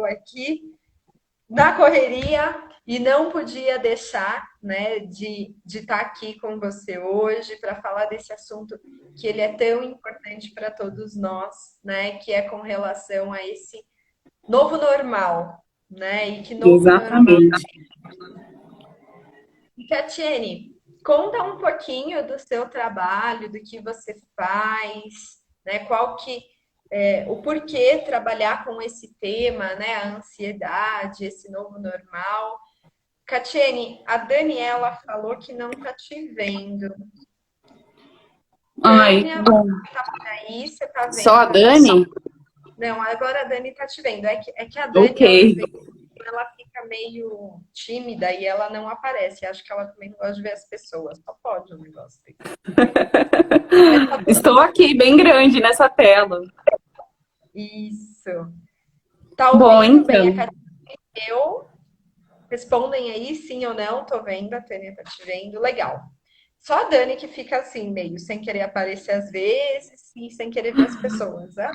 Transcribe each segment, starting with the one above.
aqui na correria e não podia deixar, né, de estar aqui com você hoje para falar desse assunto que ele é tão importante para todos nós, né, que é com relação a esse novo normal, né? E que novo normal. Exatamente. E Catiene, conta um pouquinho do seu trabalho, do que você faz, né? Qual que o porquê trabalhar com esse tema, né? A ansiedade, esse novo normal. Catiene, a Daniela falou que não está te vendo. Ai, Tânia, bom. tá por aí, você está Só a vendo? Dani? Não, agora a Dani está te vendo. É que a Ok. Dani, às vezes, ela fica meio tímida e ela não aparece. Acho que ela também não gosta de ver as pessoas. Só pode um negócio desse. Mas tá Estou aqui, bem grande nessa tela. isso. Tá Bom, ouvindo bem a então. Catarina? Eu? Respondem aí, sim ou não. Tô vendo, a Tânia tá te vendo. Legal. Só a Dani que fica assim, meio sem querer aparecer às vezes e sem querer ver as pessoas, né?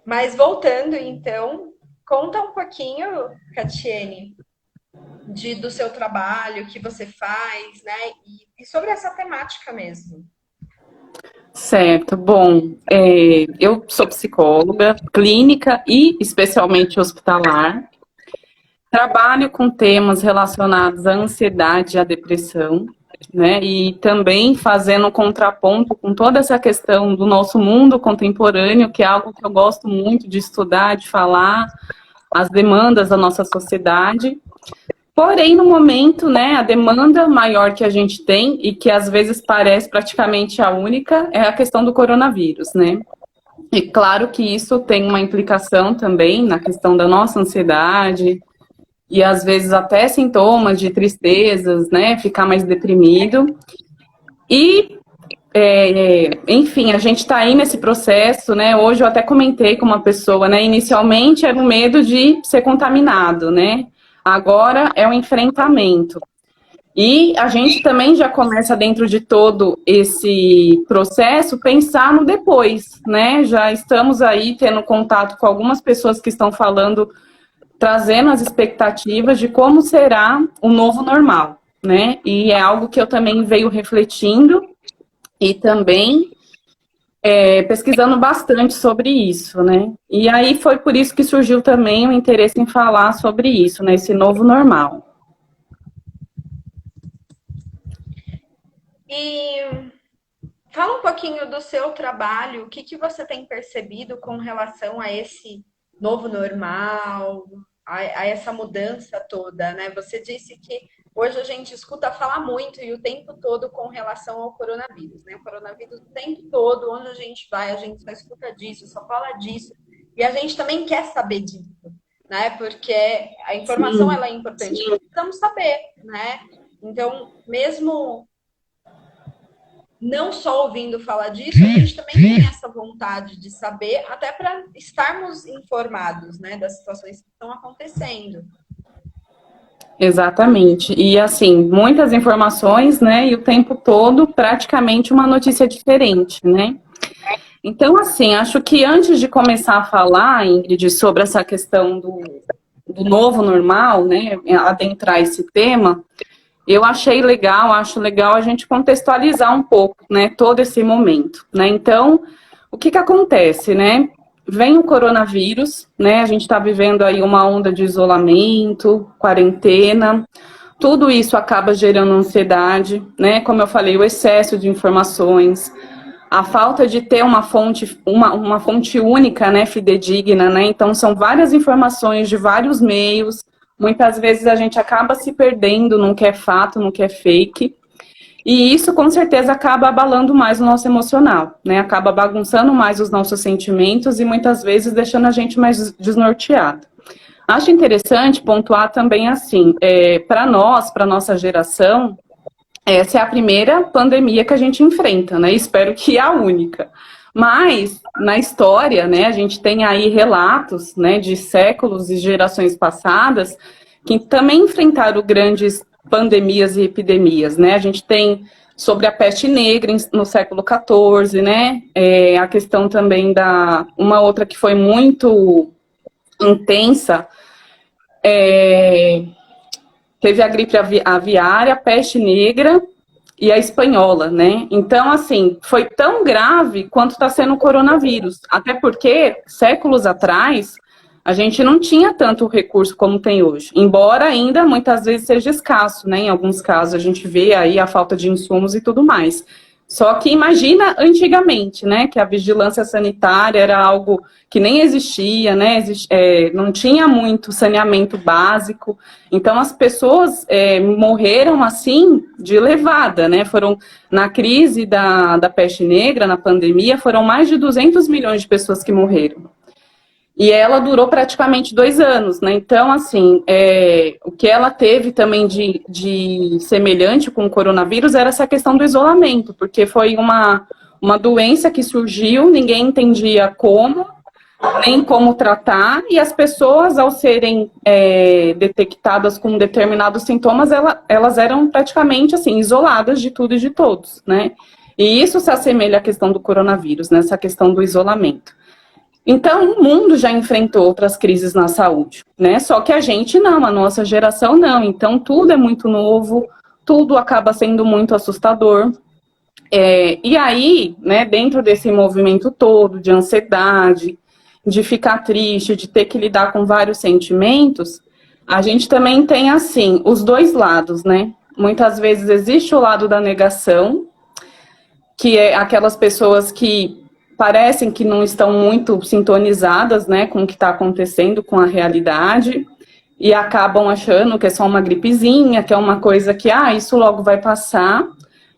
Mas voltando, então, conta um pouquinho, Catiene, do seu trabalho, o que você faz, né? E sobre essa temática mesmo. Certo. Bom, eu sou psicóloga clínica e especialmente hospitalar. Trabalho com temas relacionados à ansiedade e à depressão, né? E também fazendo um contraponto com toda essa questão do nosso mundo contemporâneo, que é algo que eu gosto muito de estudar, de falar, as demandas da nossa sociedade. Porém, no momento, né, a demanda maior que a gente tem e que às vezes parece praticamente a única é a questão do coronavírus, né? E claro que isso tem uma implicação também na questão da nossa ansiedade e às vezes até sintomas de tristezas, né, ficar mais deprimido. E enfim, a gente está aí nesse processo, né? Hoje eu até comentei com uma pessoa, né? Inicialmente era o medo de ser contaminado, né? Agora é o enfrentamento. E a gente também já começa dentro de todo esse processo pensar no depois, né? Já estamos aí tendo contato com algumas pessoas que estão falando, trazendo as expectativas de como será o novo normal, né? E é algo que eu também venho refletindo e também pesquisando bastante sobre isso, né? E aí foi por isso que surgiu também o interesse em falar sobre isso, né? Esse novo normal. E fala um pouquinho do seu trabalho, o que que você tem percebido com relação a esse novo normal, a essa mudança toda, né? Você disse que hoje a gente escuta falar muito e o tempo todo com relação ao coronavírus, né? O coronavírus o tempo todo, onde a gente vai, a gente só escuta disso, só fala disso, e a gente também quer saber disso, né? Porque a informação Sim, ela é importante, precisamos saber, né? Então, mesmo não só ouvindo falar disso, a gente também tem essa vontade de saber, até para estarmos informados, né, das situações que estão acontecendo. exatamente. E assim, muitas informações, né? E o tempo todo praticamente uma notícia diferente, né? Então, assim, acho que antes de começar a falar, Ingrid, sobre essa questão do novo normal, né? Adentrar esse tema, eu achei legal, acho legal a gente contextualizar um pouco, né, todo esse momento, né? Então, o que que acontece, né? Vem o coronavírus, né? A gente está vivendo aí uma onda de isolamento, quarentena, tudo isso acaba gerando ansiedade, né? Como eu falei, o excesso de informações, a falta de ter uma fonte única, né, fidedigna, né? Então, são várias informações de vários meios. Muitas vezes a gente acaba se perdendo num que é fato, num que é fake. E isso, com certeza, acaba abalando mais o nosso emocional, né? Acaba bagunçando mais os nossos sentimentos e muitas vezes deixando a gente mais desnorteado. Acho interessante pontuar também assim, para nós, para nossa geração, essa é a primeira pandemia que a gente enfrenta, né? Espero que a única. Mas, na história, né, a gente tem aí relatos, né, de séculos e gerações passadas que também enfrentaram grandes pandemias e epidemias, né? A gente tem sobre a peste negra no século XIV, né? A questão também uma outra que foi muito intensa, teve a gripe aviária, a peste negra e a espanhola, né? Então, assim, foi tão grave quanto está sendo o coronavírus. Até porque, séculos atrás, a gente não tinha tanto recurso como tem hoje. Embora ainda, muitas vezes, seja escasso, né? Em alguns casos, a gente vê aí a falta de insumos e tudo mais. Só que imagina antigamente, né? Que a vigilância sanitária era algo que nem existia, né? Não tinha muito saneamento básico. Então, as pessoas morreram, assim, de levada, né? Foram, na crise da peste negra, na pandemia, foram mais de 200 milhões de pessoas que morreram. E ela durou praticamente 2 anos, né? Então, assim, o que ela teve também de semelhante com o coronavírus era essa questão do isolamento, porque foi uma doença que surgiu, ninguém entendia como, nem como tratar, e as pessoas, ao serem detectadas com determinados sintomas, elas eram praticamente, assim, isoladas de tudo e de todos, né? E isso se assemelha à questão do coronavírus, nessa questão do isolamento. Então, o mundo já enfrentou outras crises na saúde, né? Só que a gente não, a nossa geração não. Então, tudo é muito novo, tudo acaba sendo muito assustador. E aí, né, dentro desse movimento todo de ansiedade, de ficar triste, de ter que lidar com vários sentimentos, a gente também tem, assim, os dois lados, né? Muitas vezes existe o lado da negação, que é aquelas pessoas que parecem que não estão muito sintonizadas, né, com o que está acontecendo, com a realidade, e acabam achando que é só uma gripezinha, que é uma coisa que, isso logo vai passar.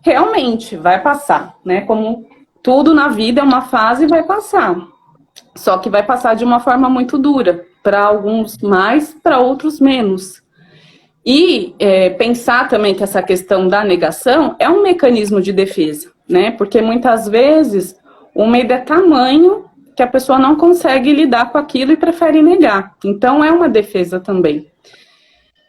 Realmente, vai passar, né, como tudo na vida é uma fase e vai passar. Só que vai passar de uma forma muito dura, para alguns mais, para outros menos. E pensar também que essa questão da negação é um mecanismo de defesa, né, porque muitas vezes o medo é tamanho que a pessoa não consegue lidar com aquilo e prefere negar. Então, é uma defesa também.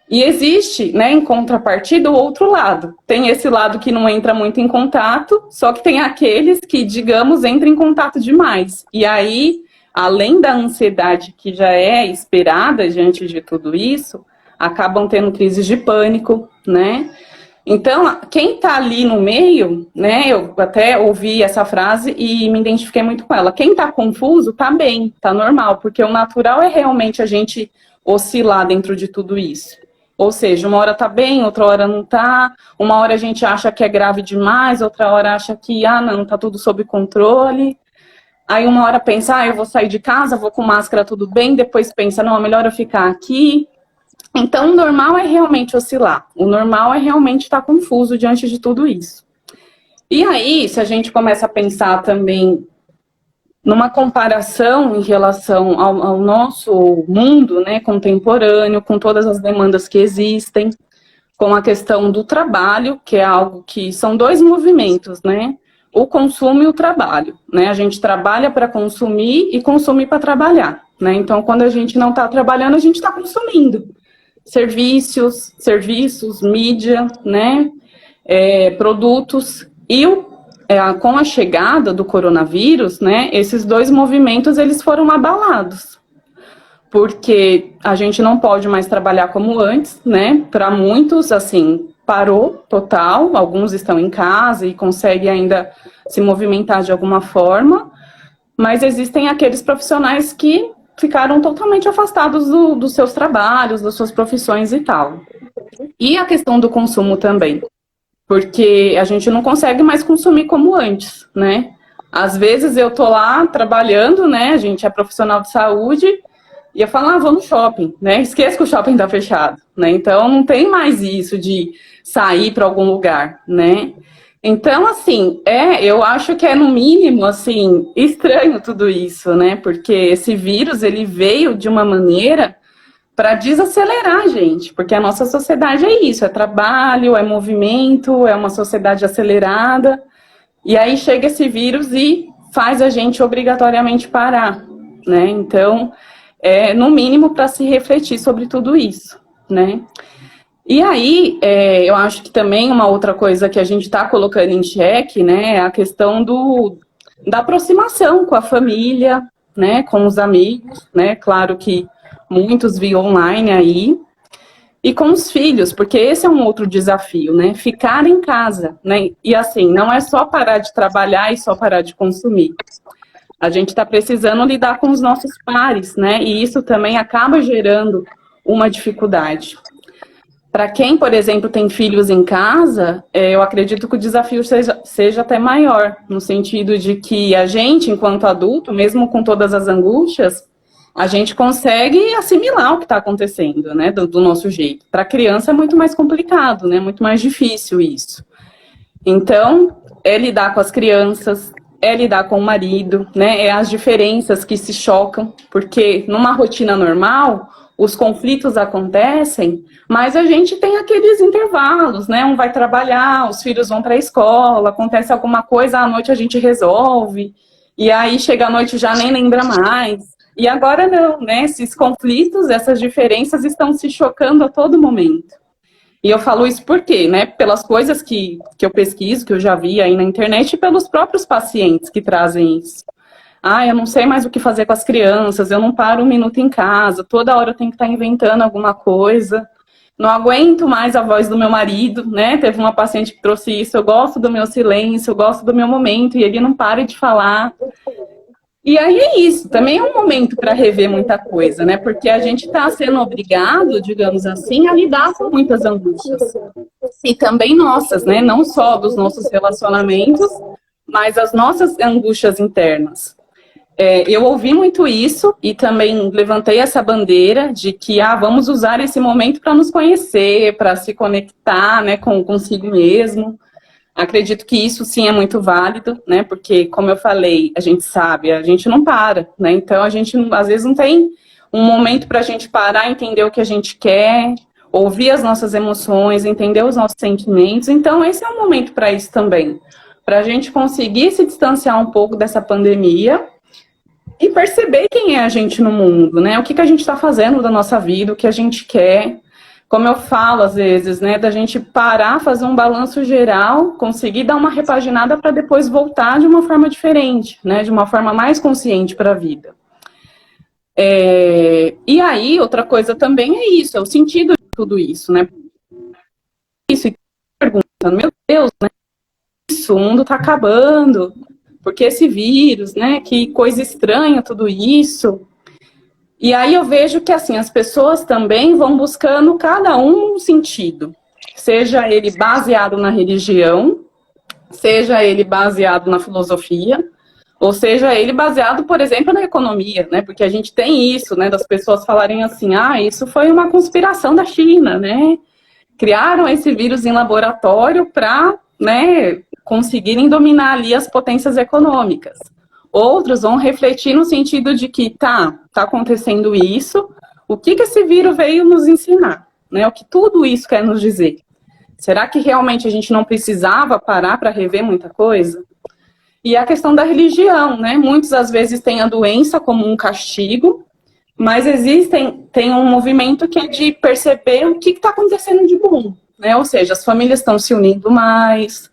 E existe, né, em contrapartida, o outro lado. Tem esse lado que não entra muito em contato, só que tem aqueles que, digamos, entram em contato demais. E aí, além da ansiedade que já é esperada diante de tudo isso, acabam tendo crises de pânico, né? Então, quem está ali no meio, né, eu até ouvi essa frase e me identifiquei muito com ela. Quem está confuso, está bem, está normal, porque o natural é realmente a gente oscilar dentro de tudo isso. Ou seja, uma hora está bem, outra hora não está, uma hora a gente acha que é grave demais, outra hora acha que, não, está tudo sob controle. Aí uma hora pensa, eu vou sair de casa, vou com máscara, tudo bem, depois pensa, não, é melhor eu ficar aqui. Então, o normal é realmente oscilar. O normal é realmente estar confuso diante de tudo isso. E aí, se a gente começa a pensar também numa comparação em relação ao nosso mundo, né, contemporâneo, com todas as demandas que existem, com a questão do trabalho, que é algo que são dois movimentos, né? O consumo e o trabalho, né? A gente trabalha para consumir e consumir para trabalhar, né? Então, quando a gente não está trabalhando, a gente está consumindo. Serviços, mídia, né, produtos, e com a chegada do coronavírus, né, esses dois movimentos, eles foram abalados, porque a gente não pode mais trabalhar como antes, né, para muitos, assim, parou total, alguns estão em casa e conseguem ainda se movimentar de alguma forma, mas existem aqueles profissionais que ficaram totalmente afastados dos seus trabalhos, das suas profissões e tal. E a questão do consumo também, porque a gente não consegue mais consumir como antes, né? Às vezes eu tô lá trabalhando, né? A gente é profissional de saúde e eu falo, vou no shopping, né? Esqueço que o shopping tá fechado, né? Então não tem mais isso de sair para algum lugar, né? Então, assim, eu acho que é, no mínimo, assim, estranho tudo isso, né? Porque esse vírus, ele veio de uma maneira para desacelerar a gente, porque a nossa sociedade é isso, é trabalho, é movimento, é uma sociedade acelerada, e aí chega esse vírus e faz a gente obrigatoriamente parar, né? Então, no mínimo, para se refletir sobre tudo isso, né? E aí, eu acho que também uma outra coisa que a gente está colocando em xeque, né, é a questão da aproximação com a família, né, com os amigos, né, claro que muitos via online aí, e com os filhos, porque esse é um outro desafio, né? Ficar em casa, né? E assim, não é só parar de trabalhar e só parar de consumir. A gente está precisando lidar com os nossos pares, né? E isso também acaba gerando uma dificuldade. Para quem, por exemplo, tem filhos em casa, eu acredito que o desafio seja até maior, no sentido de que a gente, enquanto adulto, mesmo com todas as angústias, a gente consegue assimilar o que está acontecendo, né, do nosso jeito. Para a criança é muito mais complicado, né, muito mais difícil isso. Então, é lidar com as crianças, é lidar com o marido, né, é as diferenças que se chocam, porque numa rotina normal, os conflitos acontecem, mas a gente tem aqueles intervalos, né, um vai trabalhar, os filhos vão para a escola, acontece alguma coisa, à noite a gente resolve, e aí chega à noite já nem lembra mais. E agora não, né? Esses conflitos, essas diferenças estão se chocando a todo momento. E eu falo isso por quê, né? Pelas coisas que eu pesquiso, que eu já vi aí na internet, e pelos próprios pacientes que trazem isso. Ah, eu não sei mais o que fazer com as crianças, eu não paro um minuto em casa, toda hora eu tenho que estar inventando alguma coisa, não aguento mais a voz do meu marido, né? Teve uma paciente que trouxe isso, eu gosto do meu silêncio, eu gosto do meu momento, e ele não para de falar. E aí é isso, também é um momento para rever muita coisa, né? Porque a gente está sendo obrigado, digamos assim, a lidar com muitas angústias. E também nossas, né? Não só dos nossos relacionamentos, mas as nossas angústias internas. Eu ouvi muito isso e também levantei essa bandeira de que vamos usar esse momento para nos conhecer, para se conectar, né, consigo mesmo. Acredito que isso sim é muito válido, né? Porque, como eu falei, a gente sabe, a gente não para, né? Então a gente às vezes não tem um momento para a gente parar, entender o que a gente quer, ouvir as nossas emoções, entender os nossos sentimentos. Então esse é um momento para isso também, para a gente conseguir se distanciar um pouco dessa pandemia e perceber quem é a gente no mundo, né? O que a gente está fazendo da nossa vida, o que a gente quer. Como eu falo às vezes, né, da gente parar, fazer um balanço geral, conseguir dar uma repaginada para depois voltar de uma forma diferente, né, de uma forma mais consciente para a vida. E aí, outra coisa também é isso, é o sentido de tudo isso, né? Isso, e perguntando, meu Deus, né, isso, o mundo está acabando, porque esse vírus, né, que coisa estranha tudo isso. E aí eu vejo que, assim, as pessoas também vão buscando cada um sentido. Seja ele baseado na religião, seja ele baseado na filosofia, ou seja ele baseado, por exemplo, na economia, né? Porque a gente tem isso, né, das pessoas falarem assim, isso foi uma conspiração da China, né? Criaram esse vírus em laboratório para, né, conseguirem dominar ali as potências econômicas. Outros vão refletir no sentido de que tá acontecendo isso, o que esse vírus veio nos ensinar, né? O que tudo isso quer nos dizer? Será que realmente a gente não precisava parar para rever muita coisa? E a questão da religião, né? Muitos às vezes têm a doença como um castigo, mas tem um movimento que é de perceber o que está acontecendo de bom, né? Ou seja, as famílias estão se unindo mais,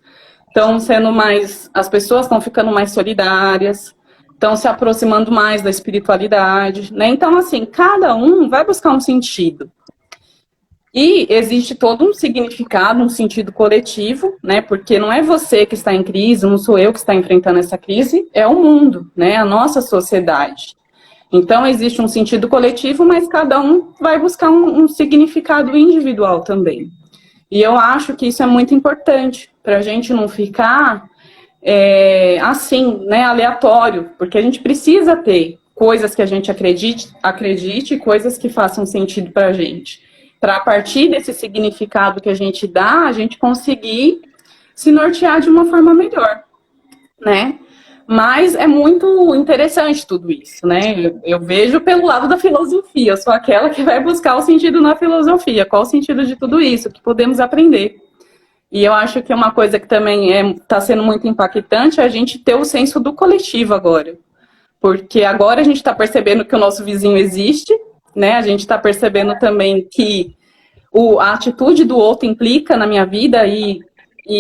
as pessoas estão ficando mais solidárias, estão se aproximando mais da espiritualidade, né? Então, assim, cada um vai buscar um sentido. E existe todo um significado, um sentido coletivo, né? Porque não é você que está em crise, não sou eu que está enfrentando essa crise, é o mundo, né? A nossa sociedade. Então, existe um sentido coletivo, mas cada um vai buscar um significado individual também. E eu acho que isso é muito importante, para a gente não ficar assim, né, aleatório, porque a gente precisa ter coisas que a gente acredite e coisas que façam sentido para a gente. Para a partir desse significado que a gente dá, a gente conseguir se nortear de uma forma melhor, né? Mas é muito interessante tudo isso, né? Eu vejo pelo lado da filosofia, eu sou aquela que vai buscar o sentido na filosofia, qual o sentido de tudo isso, que podemos aprender. E eu acho que uma coisa que também está sendo muito impactante é a gente ter o senso do coletivo agora. Porque agora a gente está percebendo que o nosso vizinho existe, né? A gente está percebendo também que a atitude do outro implica na minha vida e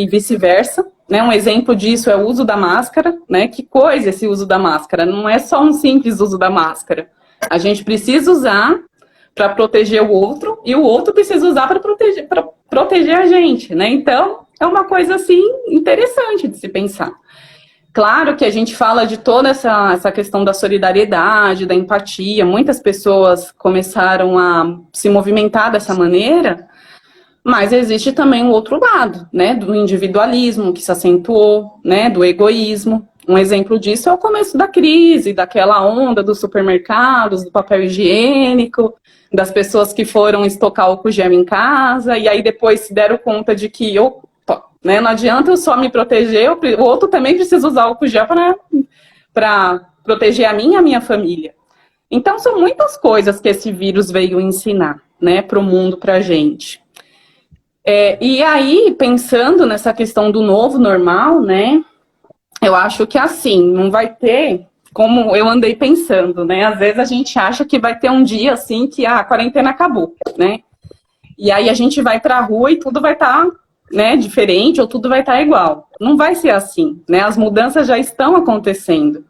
vice-versa. Né? Um exemplo disso é o uso da máscara, né? Que coisa esse uso da máscara? Não é só um simples uso da máscara. A gente precisa usar para proteger o outro, e o outro precisa usar para proteger a gente, né? Então, é uma coisa, assim, interessante de se pensar. Claro que a gente fala de toda essa questão da solidariedade, da empatia, muitas pessoas começaram a se movimentar dessa maneira, mas existe também o outro lado, né, do individualismo que se acentuou, né, do egoísmo. Um exemplo disso é o começo da crise, daquela onda dos supermercados, do papel higiênico, das pessoas que foram estocar álcool gel em casa, e aí depois se deram conta de que né, não adianta eu só me proteger, o outro também precisa usar álcool gel para proteger a mim e a minha família. Então são muitas coisas que esse vírus veio ensinar, né, para o mundo, para a gente. E aí, pensando nessa questão do novo normal, né, eu acho que assim, não vai ter, como eu andei pensando, né, às vezes a gente acha que vai ter um dia assim que a quarentena acabou, né, e aí a gente vai para a rua e tudo vai estar, né, diferente ou tudo vai estar igual. Não vai ser assim, né, as mudanças já estão acontecendo,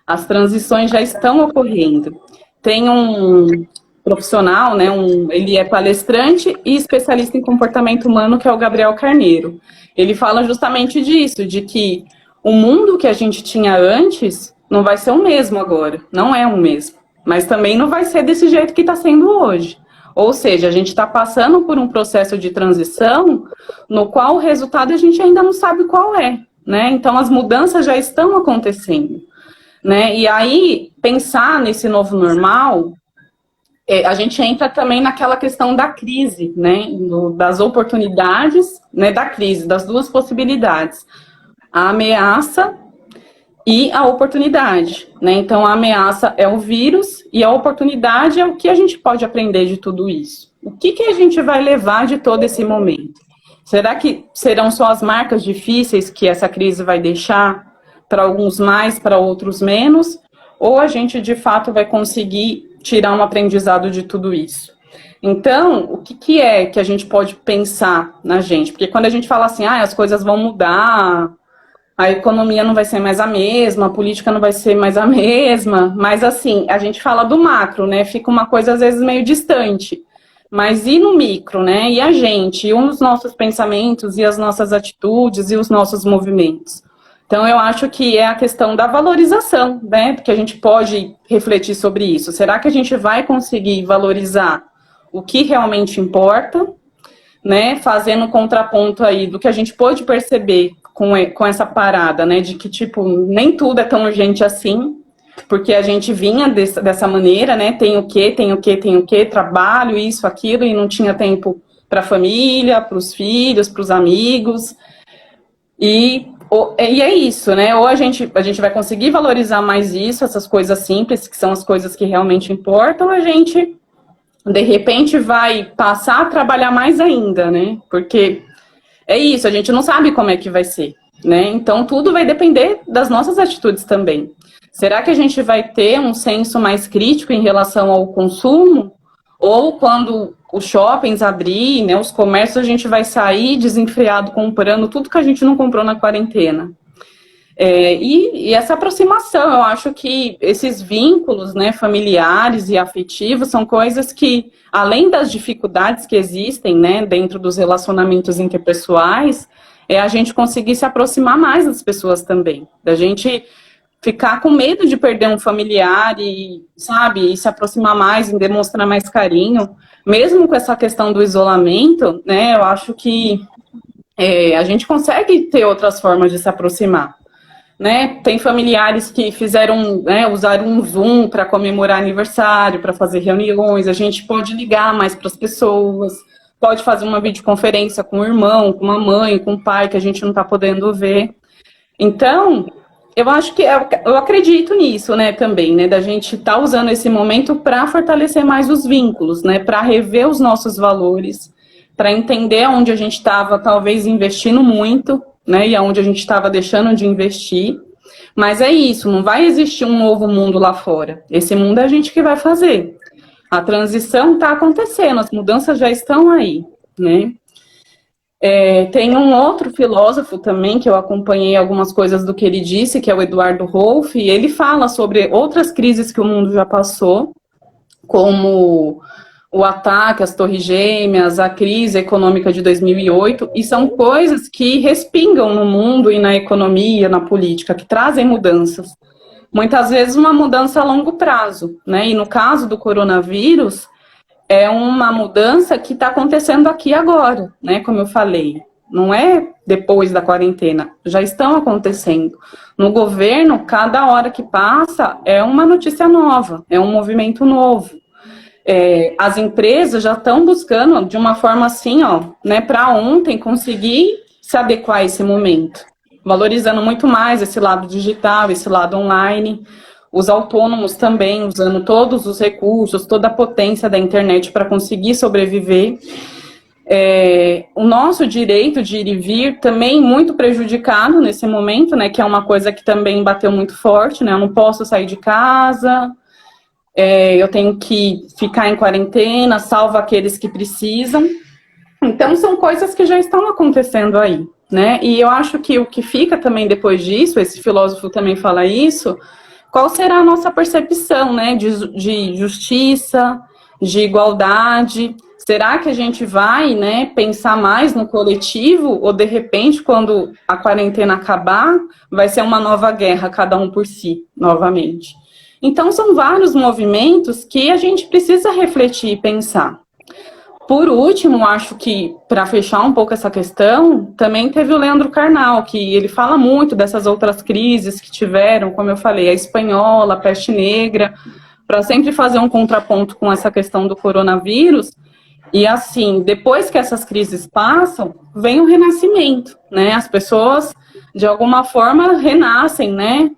as transições já estão ocorrendo. Tem um profissional, né, ele é palestrante e especialista em comportamento humano, que é o Gabriel Carneiro. Ele fala justamente disso, de que o mundo que a gente tinha antes não vai ser o mesmo agora, não é o mesmo, mas também não vai ser desse jeito que está sendo hoje. Ou seja, a gente está passando por um processo de transição no qual o resultado a gente ainda não sabe qual é, né? Então as mudanças já estão acontecendo, né? E aí, pensar nesse novo normal, a gente entra também naquela questão da crise, né, das oportunidades, né, da crise, das duas possibilidades, a ameaça e a oportunidade, né, então a ameaça é o vírus e a oportunidade é o que a gente pode aprender de tudo isso. O que a gente vai levar de todo esse momento? Será que serão só as marcas difíceis que essa crise vai deixar, para alguns mais, para outros menos, ou a gente de fato vai conseguir tirar um aprendizado de tudo isso? Então, o que é que a gente pode pensar na gente? Porque quando a gente fala assim, as coisas vão mudar, a economia não vai ser mais a mesma, a política não vai ser mais a mesma, mas assim, a gente fala do macro, né? Fica uma coisa às vezes meio distante. Mas e no micro, né? E a gente, e os nossos pensamentos, e as nossas atitudes, e os nossos movimentos? Então, eu acho que é a questão da valorização, né? Porque a gente pode refletir sobre isso. Será que a gente vai conseguir valorizar o que realmente importa, né? Fazendo um contraponto aí do que a gente pôde perceber com essa parada, né? De que, tipo, nem tudo é tão urgente assim, porque a gente vinha dessa maneira, né? Tem o quê, trabalho, isso, aquilo, e não tinha tempo para a família, para os filhos, para os amigos. E é isso, né? Ou a gente vai conseguir valorizar mais isso, essas coisas simples, que são as coisas que realmente importam, ou a gente, de repente, vai passar a trabalhar mais ainda, né? Porque é isso, a gente não sabe como é que vai ser, né? Então, tudo vai depender das nossas atitudes também. Será que a gente vai ter um senso mais crítico em relação ao consumo? Ou quando os shoppings abrir, né, os comércios, a gente vai sair desenfreado comprando tudo que a gente não comprou na quarentena? E essa aproximação, eu acho que esses vínculos, né, familiares e afetivos são coisas que, além das dificuldades que existem, né, dentro dos relacionamentos interpessoais, a gente conseguir se aproximar mais das pessoas também, da gente ficar com medo de perder um familiar e, sabe, e se aproximar mais, e demonstrar mais carinho, mesmo com essa questão do isolamento, né, eu acho que a gente consegue ter outras formas de se aproximar, né? Tem familiares que fizeram, né, usaram um Zoom para comemorar aniversário, para fazer reuniões, a gente pode ligar mais para as pessoas, pode fazer uma videoconferência com o irmão, com a mãe, com o pai, que a gente não está podendo ver. Então, eu acho que eu acredito nisso, né, também, né, da gente estar usando esse momento para fortalecer mais os vínculos, né, para rever os nossos valores, para entender onde a gente estava talvez investindo muito, né, e aonde a gente estava deixando de investir. Mas é isso, não vai existir um novo mundo lá fora. Esse mundo é a gente que vai fazer. A transição está acontecendo, as mudanças já estão aí, né? Tem um outro filósofo também, que eu acompanhei algumas coisas do que ele disse, que é o Eduardo Rolf, e ele fala sobre outras crises que o mundo já passou, como o ataque às Torres Gêmeas, a crise econômica de 2008, e são coisas que respingam no mundo e na economia, na política, que trazem mudanças. Muitas vezes uma mudança a longo prazo, né? E no caso do coronavírus, é uma mudança que está acontecendo aqui agora, né? Como eu falei, não é depois da quarentena, já estão acontecendo. No governo, cada hora que passa é uma notícia nova, é um movimento novo. As empresas já estão buscando de uma forma assim, ó, né, para ontem conseguir se adequar a esse momento, valorizando muito mais esse lado digital, esse lado online, os autônomos também usando todos os recursos, toda a potência da internet para conseguir sobreviver. O nosso direito de ir e vir também muito prejudicado nesse momento, né, que é uma coisa que também bateu muito forte, né, eu não posso sair de casa, eu tenho que ficar em quarentena, salvo aqueles que precisam. Então, são coisas que já estão acontecendo aí, né? E eu acho que o que fica também depois disso, esse filósofo também fala isso, qual será a nossa percepção, né, de justiça, de igualdade? Será que a gente vai, né, pensar mais no coletivo, ou de repente, quando a quarentena acabar, vai ser uma nova guerra, cada um por si, novamente? Então, são vários movimentos que a gente precisa refletir e pensar. Por último, acho que, para fechar um pouco essa questão, também teve o Leandro Carnal, que ele fala muito dessas outras crises que tiveram, como eu falei, a espanhola, a peste negra, para sempre fazer um contraponto com essa questão do coronavírus. E assim, depois que essas crises passam, vem o renascimento, né? As pessoas, de alguma forma, renascem, né?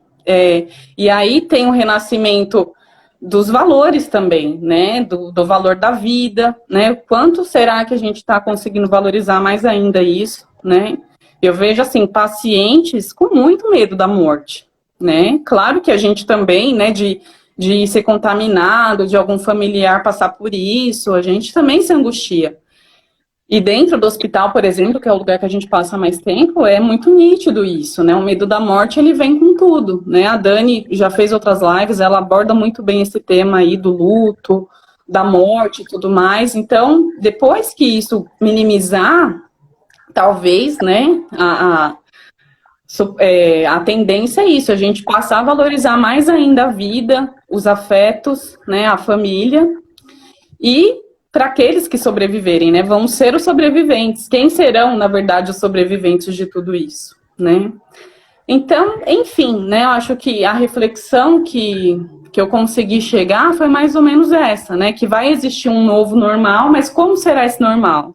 E aí tem o renascimento dos valores também, né? Do valor da vida, né? Quanto será que a gente está conseguindo valorizar mais ainda isso, né? Eu vejo, assim, pacientes com muito medo da morte, né? Claro que a gente também, né, de ser contaminado, de algum familiar passar por isso, a gente também se angustia. E dentro do hospital, por exemplo, que é o lugar que a gente passa mais tempo, é muito nítido isso, né? O medo da morte, ele vem com tudo, né? A Dani já fez outras lives, ela aborda muito bem esse tema aí do luto, da morte e tudo mais. Então, depois que isso minimizar, talvez, né, a tendência é isso, a gente passar a valorizar mais ainda a vida, os afetos, né, a família, e para aqueles que sobreviverem, né, vão ser os sobreviventes. Quem serão, na verdade, os sobreviventes de tudo isso, né? Então, enfim, né, eu acho que a reflexão que eu consegui chegar foi mais ou menos essa, né, que vai existir um novo normal, mas como será esse normal?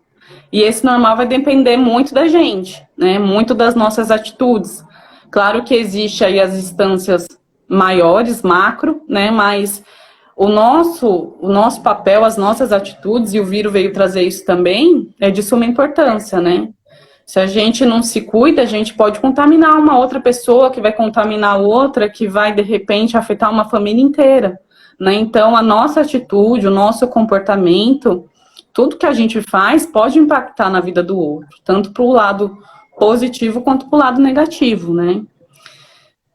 E esse normal vai depender muito da gente, né? Muito das nossas atitudes. Claro que existe aí as instâncias maiores, macro, né? Mas o nosso papel, as nossas atitudes, e o vírus veio trazer isso também, é de suma importância, né? Se a gente não se cuida, a gente pode contaminar uma outra pessoa, que vai contaminar outra, que vai, de repente, afetar uma família inteira, né? Então, a nossa atitude, o nosso comportamento, tudo que a gente faz pode impactar na vida do outro, tanto para o lado positivo quanto para o lado negativo, né?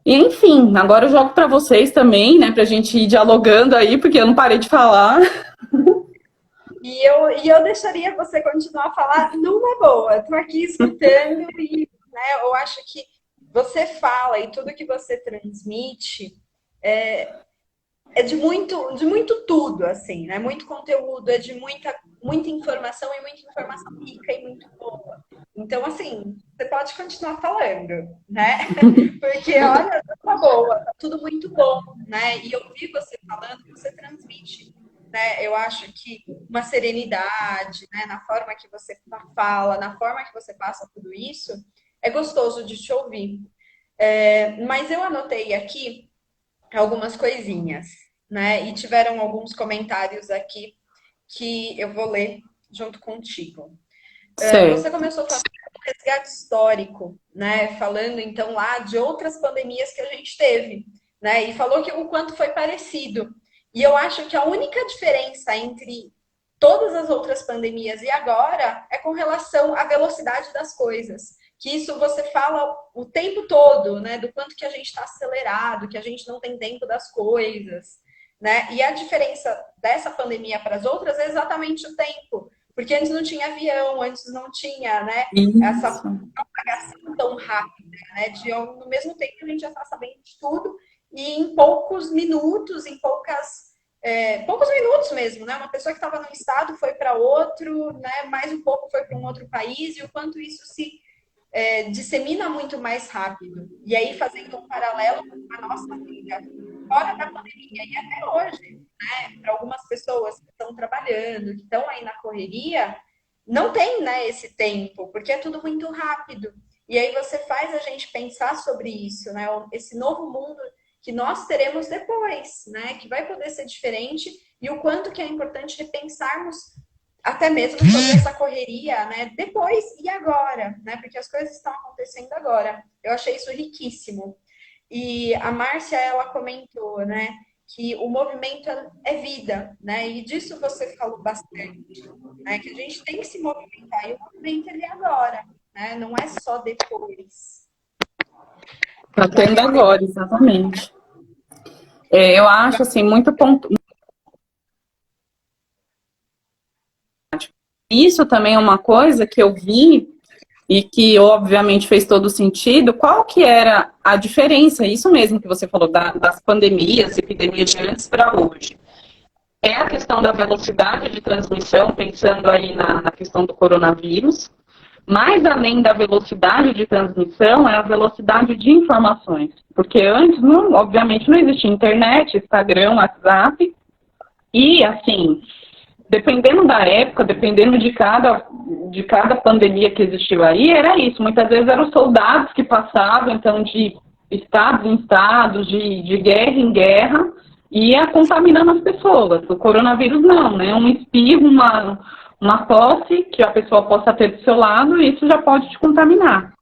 E, enfim, agora eu jogo para vocês também, né, para a gente ir dialogando aí, porque eu não parei de falar. E eu deixaria você continuar a falar numa boa. Estou aqui escutando e, né, eu acho que você fala e tudo que você transmite é de muito tudo, assim, né? Muito conteúdo, é de muita informação e muita informação rica e muito boa. Então, assim, você pode continuar falando, né? Porque, olha, tá boa, tá tudo muito bom, né? E eu vi você falando, você transmite, né? Eu acho que uma serenidade, né? Na forma que você fala, na forma que você passa tudo isso, é gostoso de te ouvir. Mas eu anotei aqui algumas coisinhas, né? E tiveram alguns comentários aqui que eu vou ler junto contigo. Você Certo. começou falando de resgate histórico, né? Falando então lá de outras pandemias que a gente teve, né? E falou que o quanto foi parecido. E eu acho que a única diferença entre todas as outras pandemias e agora é com relação à velocidade das coisas. Que isso você fala o tempo todo, né? Do quanto que a gente está acelerado, que a gente não tem tempo das coisas, né? E a diferença dessa pandemia para as outras é exatamente o tempo, porque antes não tinha avião, antes não tinha, né, essa Isso. propagação tão rápida, né? No mesmo tempo a gente já está sabendo de tudo e em poucos minutos, poucos minutos mesmo, né? Uma pessoa que estava num estado foi para outro, né? Mais um pouco foi para um outro país e o quanto isso se dissemina muito mais rápido. E aí fazendo um paralelo com a nossa vida fora da pandemia e até hoje, né? Para algumas pessoas que estão trabalhando, que estão aí na correria, não tem, né, esse tempo, porque é tudo muito rápido. E aí você faz a gente pensar sobre isso, né? Esse novo mundo que nós teremos depois, né? Que vai poder ser diferente e o quanto que é importante repensarmos até mesmo sobre essa correria, né? Depois e agora, né? Porque as coisas estão acontecendo agora. Eu achei isso riquíssimo. E a Márcia, ela comentou, né? Que o movimento é vida, né? E disso você falou bastante, né? Que a gente tem que se movimentar e o movimento ele é agora, né? Não é só depois. Tá Para tendo refletir. agora, exatamente. Eu acho assim, muito ponto. Isso também é uma coisa que eu vi e que obviamente fez todo sentido. Qual que era a diferença? Isso mesmo que você falou das pandemias, epidemias de antes para hoje. É a questão da velocidade de transmissão, pensando aí na questão do coronavírus. Mais além da velocidade de transmissão, é a velocidade de informações. Porque antes, não, obviamente, não existia internet, Instagram, WhatsApp. E, assim, dependendo da época, dependendo de cada pandemia que existiu aí, era isso. Muitas vezes eram soldados que passavam, então, de estados em estados, de guerra em guerra, e ia contaminando as pessoas. O coronavírus não, né? Um espirro, uma tosse que a pessoa possa ter do seu lado, e isso já pode te contaminar.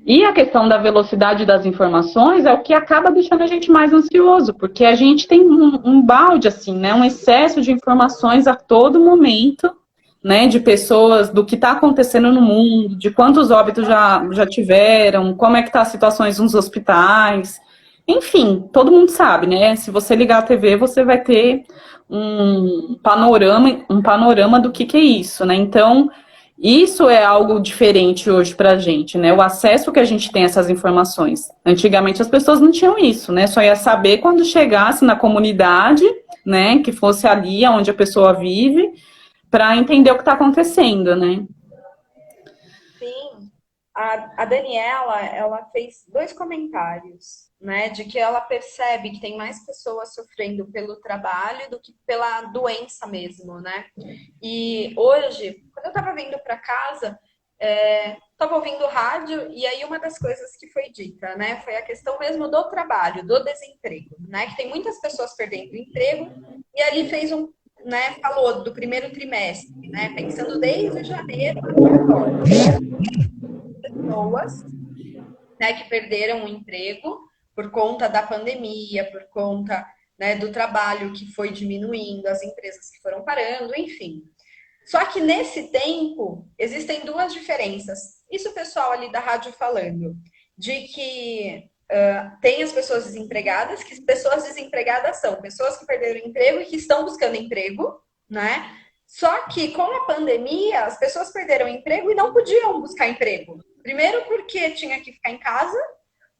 E a questão da velocidade das informações é o que acaba deixando a gente mais ansioso, porque a gente tem um balde, assim, né? Um excesso de informações a todo momento, né? De pessoas, do que está acontecendo no mundo, de quantos óbitos já tiveram, como é que tá as situações nos hospitais. Enfim, todo mundo sabe, né? Se você ligar a TV, você vai ter um panorama do que é isso, né? Então, isso é algo diferente hoje para a gente, né? O acesso que a gente tem a essas informações. Antigamente as pessoas não tinham isso, né? Só ia saber quando chegasse na comunidade, né? Que fosse ali onde a pessoa vive, para entender o que está acontecendo, né? Sim, a Daniela, ela fez dois comentários, né, de que ela percebe que tem mais pessoas sofrendo pelo trabalho do que pela doença mesmo, né? E hoje, quando eu estava vindo para casa, estava ouvindo rádio e aí uma das coisas que foi dita, né, foi a questão mesmo do trabalho, do desemprego, né, que tem muitas pessoas perdendo o emprego e ali fez né, falou do primeiro trimestre, né, pensando desde janeiro até agora pessoas, né, que perderam o emprego por conta da pandemia, por conta, né, do trabalho que foi diminuindo, as empresas que foram parando, enfim. Só que nesse tempo existem duas diferenças. Isso o pessoal ali da rádio falando, de que tem as pessoas desempregadas, que pessoas desempregadas são pessoas que perderam o emprego e que estão buscando emprego, né? Só que com a pandemia, as pessoas perderam o emprego e não podiam buscar emprego. Primeiro porque tinha que ficar em casa,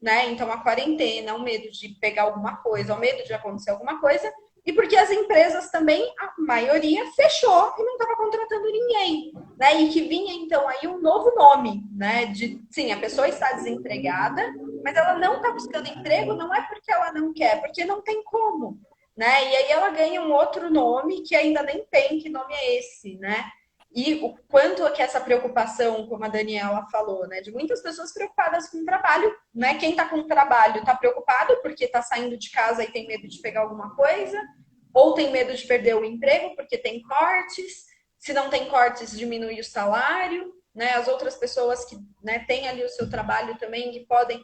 né? Então a quarentena, o medo de pegar alguma coisa, o medo de acontecer alguma coisa, e porque as empresas também, a maioria, fechou e não estava contratando ninguém, né? E que vinha então aí um novo nome, né? De sim, a pessoa está desempregada, mas ela não está buscando emprego, não é porque ela não quer, porque não tem como, né? E aí ela ganha um outro nome que ainda nem tem, que nome é esse, né? E o quanto que essa preocupação, como a Daniela falou, né, de muitas pessoas preocupadas com o trabalho, né? Quem está com o trabalho está preocupado porque está saindo de casa e tem medo de pegar alguma coisa, ou tem medo de perder o emprego porque tem cortes. Se não tem cortes, diminui o salário, né? As outras pessoas que, né, têm ali o seu trabalho também, que podem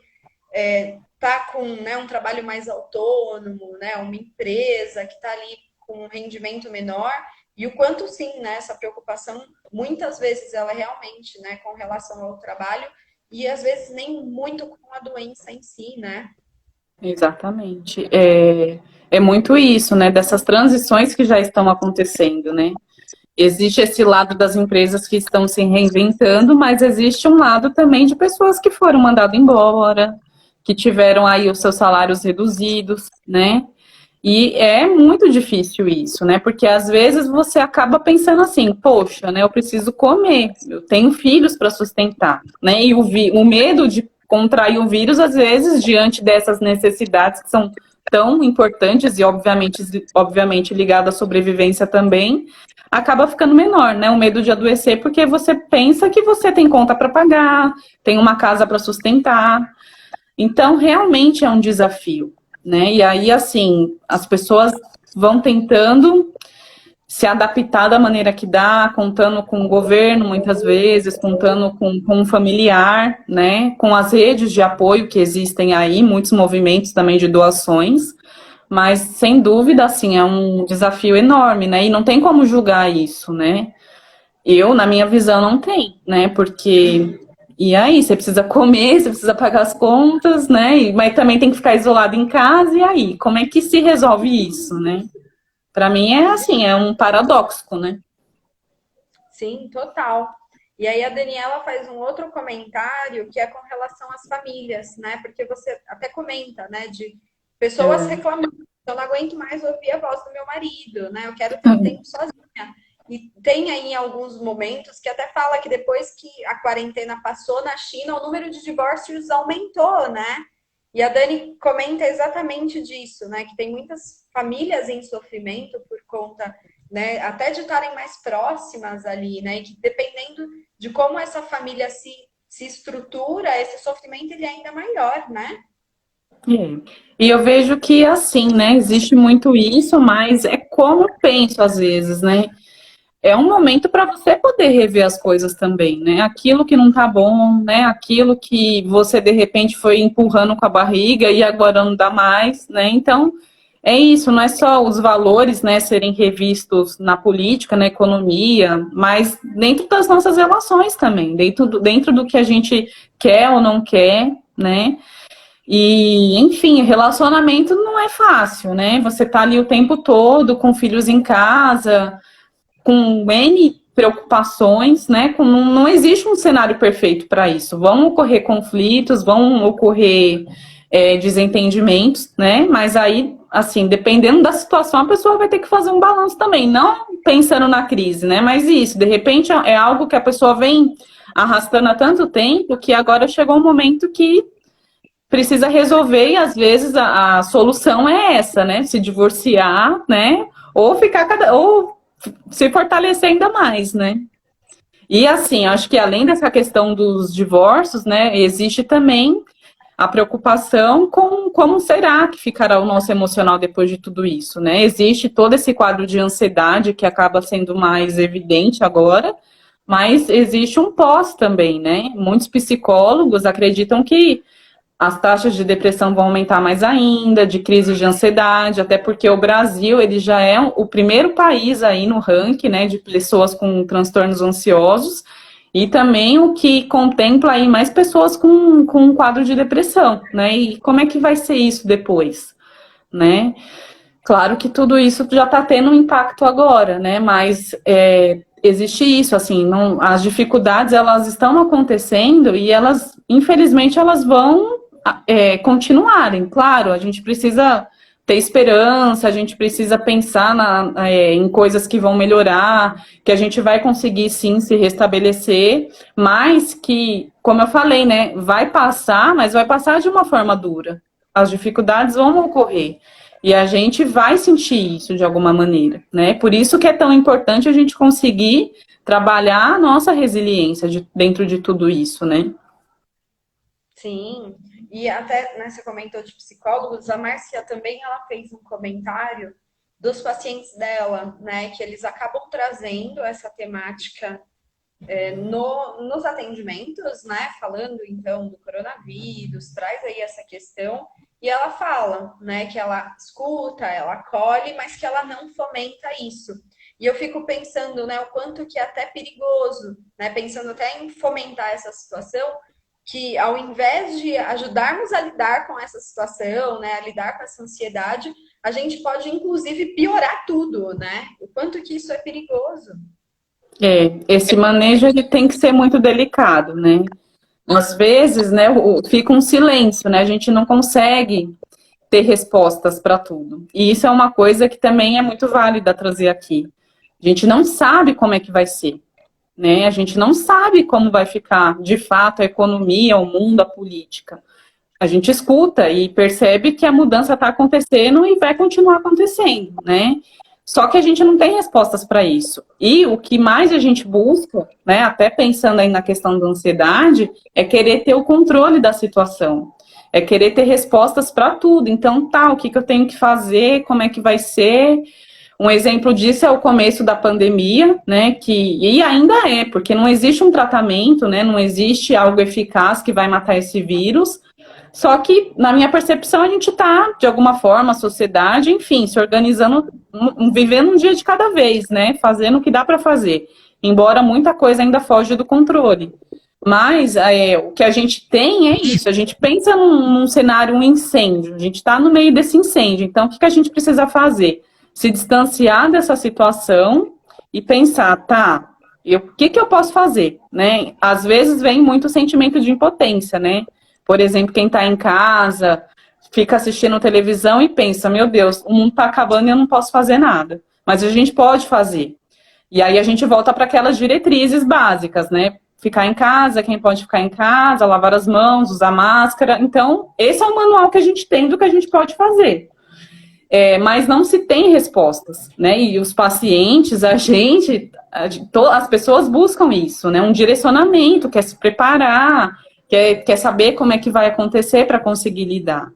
tá com, né, um trabalho mais autônomo, né, uma empresa que está ali com um rendimento menor, e o quanto sim, né, essa preocupação, muitas vezes ela é realmente, né, com relação ao trabalho, e às vezes nem muito com a doença em si, né? Exatamente. É muito isso, né? Dessas transições que já estão acontecendo, né? Existe esse lado das empresas que estão se reinventando, mas existe um lado também de pessoas que foram mandadas embora, que tiveram aí os seus salários reduzidos, né? E é muito difícil isso, né? Porque às vezes você acaba pensando assim, poxa, né? Eu preciso comer, eu tenho filhos para sustentar, né? E o medo de contrair o vírus, às vezes, diante dessas necessidades que são tão importantes e obviamente ligado à sobrevivência também, acaba ficando menor, né? O medo de adoecer, porque você pensa que você tem conta para pagar, tem uma casa para sustentar. Então, realmente é um desafio, né? E aí, assim, as pessoas vão tentando se adaptar da maneira que dá, contando com o governo, muitas vezes, contando com um familiar, né? Com as redes de apoio que existem aí, muitos movimentos também de doações, mas, sem dúvida, assim, é um desafio enorme, né? E não tem como julgar isso, né? Eu, na minha visão, não tem, né? Porque e aí, você precisa comer, você precisa pagar as contas, né? Mas também tem que ficar isolado em casa, e aí? Como é que se resolve isso, né? Para mim é assim, é um paradoxo, né? Sim, total. E aí a Daniela faz um outro comentário que é com relação às famílias, né? Porque você até comenta, né, de pessoas É. reclamando, eu não aguento mais ouvir a voz do meu marido, né? Eu quero ter um tempo sozinha. E tem aí alguns momentos que até fala que depois que a quarentena passou na China, o número de divórcios aumentou, né? E a Dani comenta exatamente disso, né? Que tem muitas famílias em sofrimento por conta, né, até de estarem mais próximas ali, né? E que dependendo de como essa família se estrutura, esse sofrimento ele é ainda maior, né? É. E eu vejo que assim, né? Existe muito isso, mas é como eu penso às vezes, né? É um momento para você poder rever as coisas também, né? Aquilo que não tá bom, né? Aquilo que você de repente foi empurrando com a barriga e agora não dá mais, né? Então, é isso, não é só os valores, né, serem revistos na política, na economia, mas dentro das nossas relações também, dentro do que a gente quer ou não quer, né? E, enfim, relacionamento não é fácil, né? Você tá ali o tempo todo com filhos em casa, com N preocupações, né? Não existe um cenário perfeito para isso. Vão ocorrer conflitos, vão ocorrer desentendimentos, né? Mas aí, assim, dependendo da situação, a pessoa vai ter que fazer um balanço também, não pensando na crise, né? Mas isso, de repente, é algo que a pessoa vem arrastando há tanto tempo que agora chegou um momento que precisa resolver e às vezes a solução é essa, né? Se divorciar, né? Ou ficar ou se fortalecer ainda mais, né? E assim, acho que além dessa questão dos divórcios, né, existe também a preocupação com como será que ficará o nosso emocional depois de tudo isso, né? Existe todo esse quadro de ansiedade que acaba sendo mais evidente agora, mas existe um pós também, né? Muitos psicólogos acreditam que as taxas de depressão vão aumentar mais ainda, de crise de ansiedade, até porque o Brasil ele já é o primeiro país aí no ranking, né, de pessoas com transtornos ansiosos e também o que contempla aí mais pessoas com um quadro de depressão, né? E como é que vai ser isso depois, né? Claro que tudo isso já está tendo um impacto agora, né? Mas existe isso, assim, não, as dificuldades elas estão acontecendo e elas, infelizmente, elas vão continuarem. Claro, a gente precisa ter esperança, a gente precisa pensar em coisas que vão melhorar, que a gente vai conseguir sim se restabelecer, mas que, como eu falei, né, vai passar, mas vai passar de uma forma dura. As dificuldades vão ocorrer. E a gente vai sentir isso de alguma maneira, né? Por isso que é tão importante a gente conseguir trabalhar a nossa resiliência dentro de tudo isso, né? Sim. E até, né, você comentou de psicólogos, a Márcia também ela fez um comentário dos pacientes dela, né, que eles acabam trazendo essa temática nos atendimentos, né? Falando então do coronavírus, traz aí essa questão. E ela fala, né, que ela escuta, ela acolhe, mas que ela não fomenta isso. E eu fico pensando, né, o quanto que é até perigoso, né, pensando até em fomentar essa situação, que ao invés de ajudarmos a lidar com essa situação, né, a lidar com essa ansiedade, a gente pode inclusive piorar tudo, né? O quanto que isso é perigoso. Esse manejo ele tem que ser muito delicado, né? Às vezes, né, fica um silêncio, né? A gente não consegue ter respostas para tudo. E isso é uma coisa que também é muito válida trazer aqui. A gente não sabe como é que vai ser, né? A gente não sabe como vai ficar, de fato, a economia, o mundo, a política. A gente escuta e percebe que a mudança está acontecendo e vai continuar acontecendo, né? Só que a gente não tem respostas para isso. E o que mais a gente busca, né, até pensando aí na questão da ansiedade, é querer ter o controle da situação. É querer ter respostas para tudo. Então, tá, o que eu tenho que fazer, como é que vai ser? Um exemplo disso é o começo da pandemia, né, e ainda é, porque não existe um tratamento, né, não existe algo eficaz que vai matar esse vírus. Só que, na minha percepção, a gente está, de alguma forma, a sociedade, enfim, se organizando, vivendo um dia de cada vez, né? Fazendo o que dá para fazer. Embora muita coisa ainda foge do controle. Mas o que a gente tem é isso, a gente pensa num cenário, um incêndio, a gente está no meio desse incêndio, então o que a gente precisa fazer? Se distanciar dessa situação e pensar, tá, o que eu posso fazer, né? Às vezes vem muito sentimento de impotência, né? Por exemplo, quem está em casa, fica assistindo televisão e pensa, meu Deus, o mundo está acabando e eu não posso fazer nada. Mas a gente pode fazer. E aí a gente volta para aquelas diretrizes básicas, né? Ficar em casa, quem pode ficar em casa, lavar as mãos, usar máscara. Então, esse é o manual que a gente tem do que a gente pode fazer. Mas não se tem respostas, né? E os pacientes, as pessoas buscam isso, né? Um direcionamento, quer se preparar, quer saber como é que vai acontecer para conseguir lidar.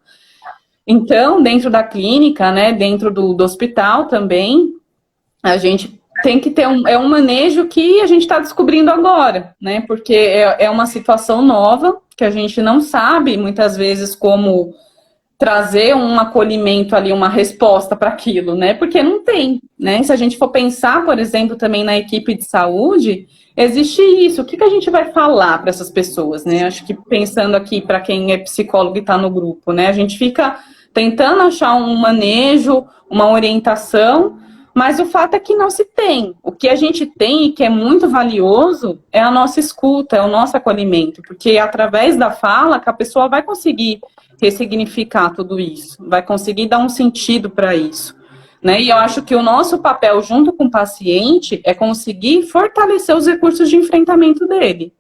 Então, dentro da clínica, né? Dentro do hospital também, a gente tem que ter um manejo que a gente está descobrindo agora, né? Porque é uma situação nova que a gente não sabe muitas vezes como trazer um acolhimento ali, uma resposta para aquilo, né? Porque não tem, né? Se a gente for pensar, por exemplo, também na equipe de saúde, existe isso. O que a gente vai falar para essas pessoas, né? Acho que pensando aqui para quem é psicólogo e está no grupo, né? A gente fica tentando achar um manejo, uma orientação, mas o fato é que não se tem. O que a gente tem e que é muito valioso é a nossa escuta, é o nosso acolhimento, porque é através da fala que a pessoa vai conseguir ressignificar tudo isso, vai conseguir dar um sentido para isso. Né? E eu acho que o nosso papel junto com o paciente é conseguir fortalecer os recursos de enfrentamento dele.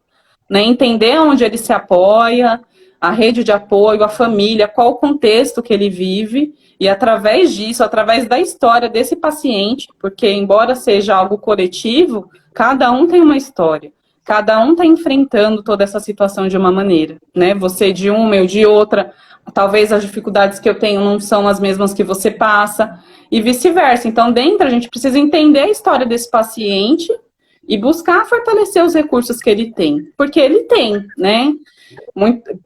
Né? Entender onde ele se apoia, a rede de apoio, a família, qual o contexto que ele vive, e através disso, através da história desse paciente, porque embora seja algo coletivo, cada um tem uma história. Cada um está enfrentando toda essa situação de uma maneira, né? Você de uma, eu de outra. Talvez as dificuldades que eu tenho não são as mesmas que você passa, e vice-versa. Então, dentro, a gente precisa entender a história desse paciente e buscar fortalecer os recursos que ele tem. Porque ele tem, né?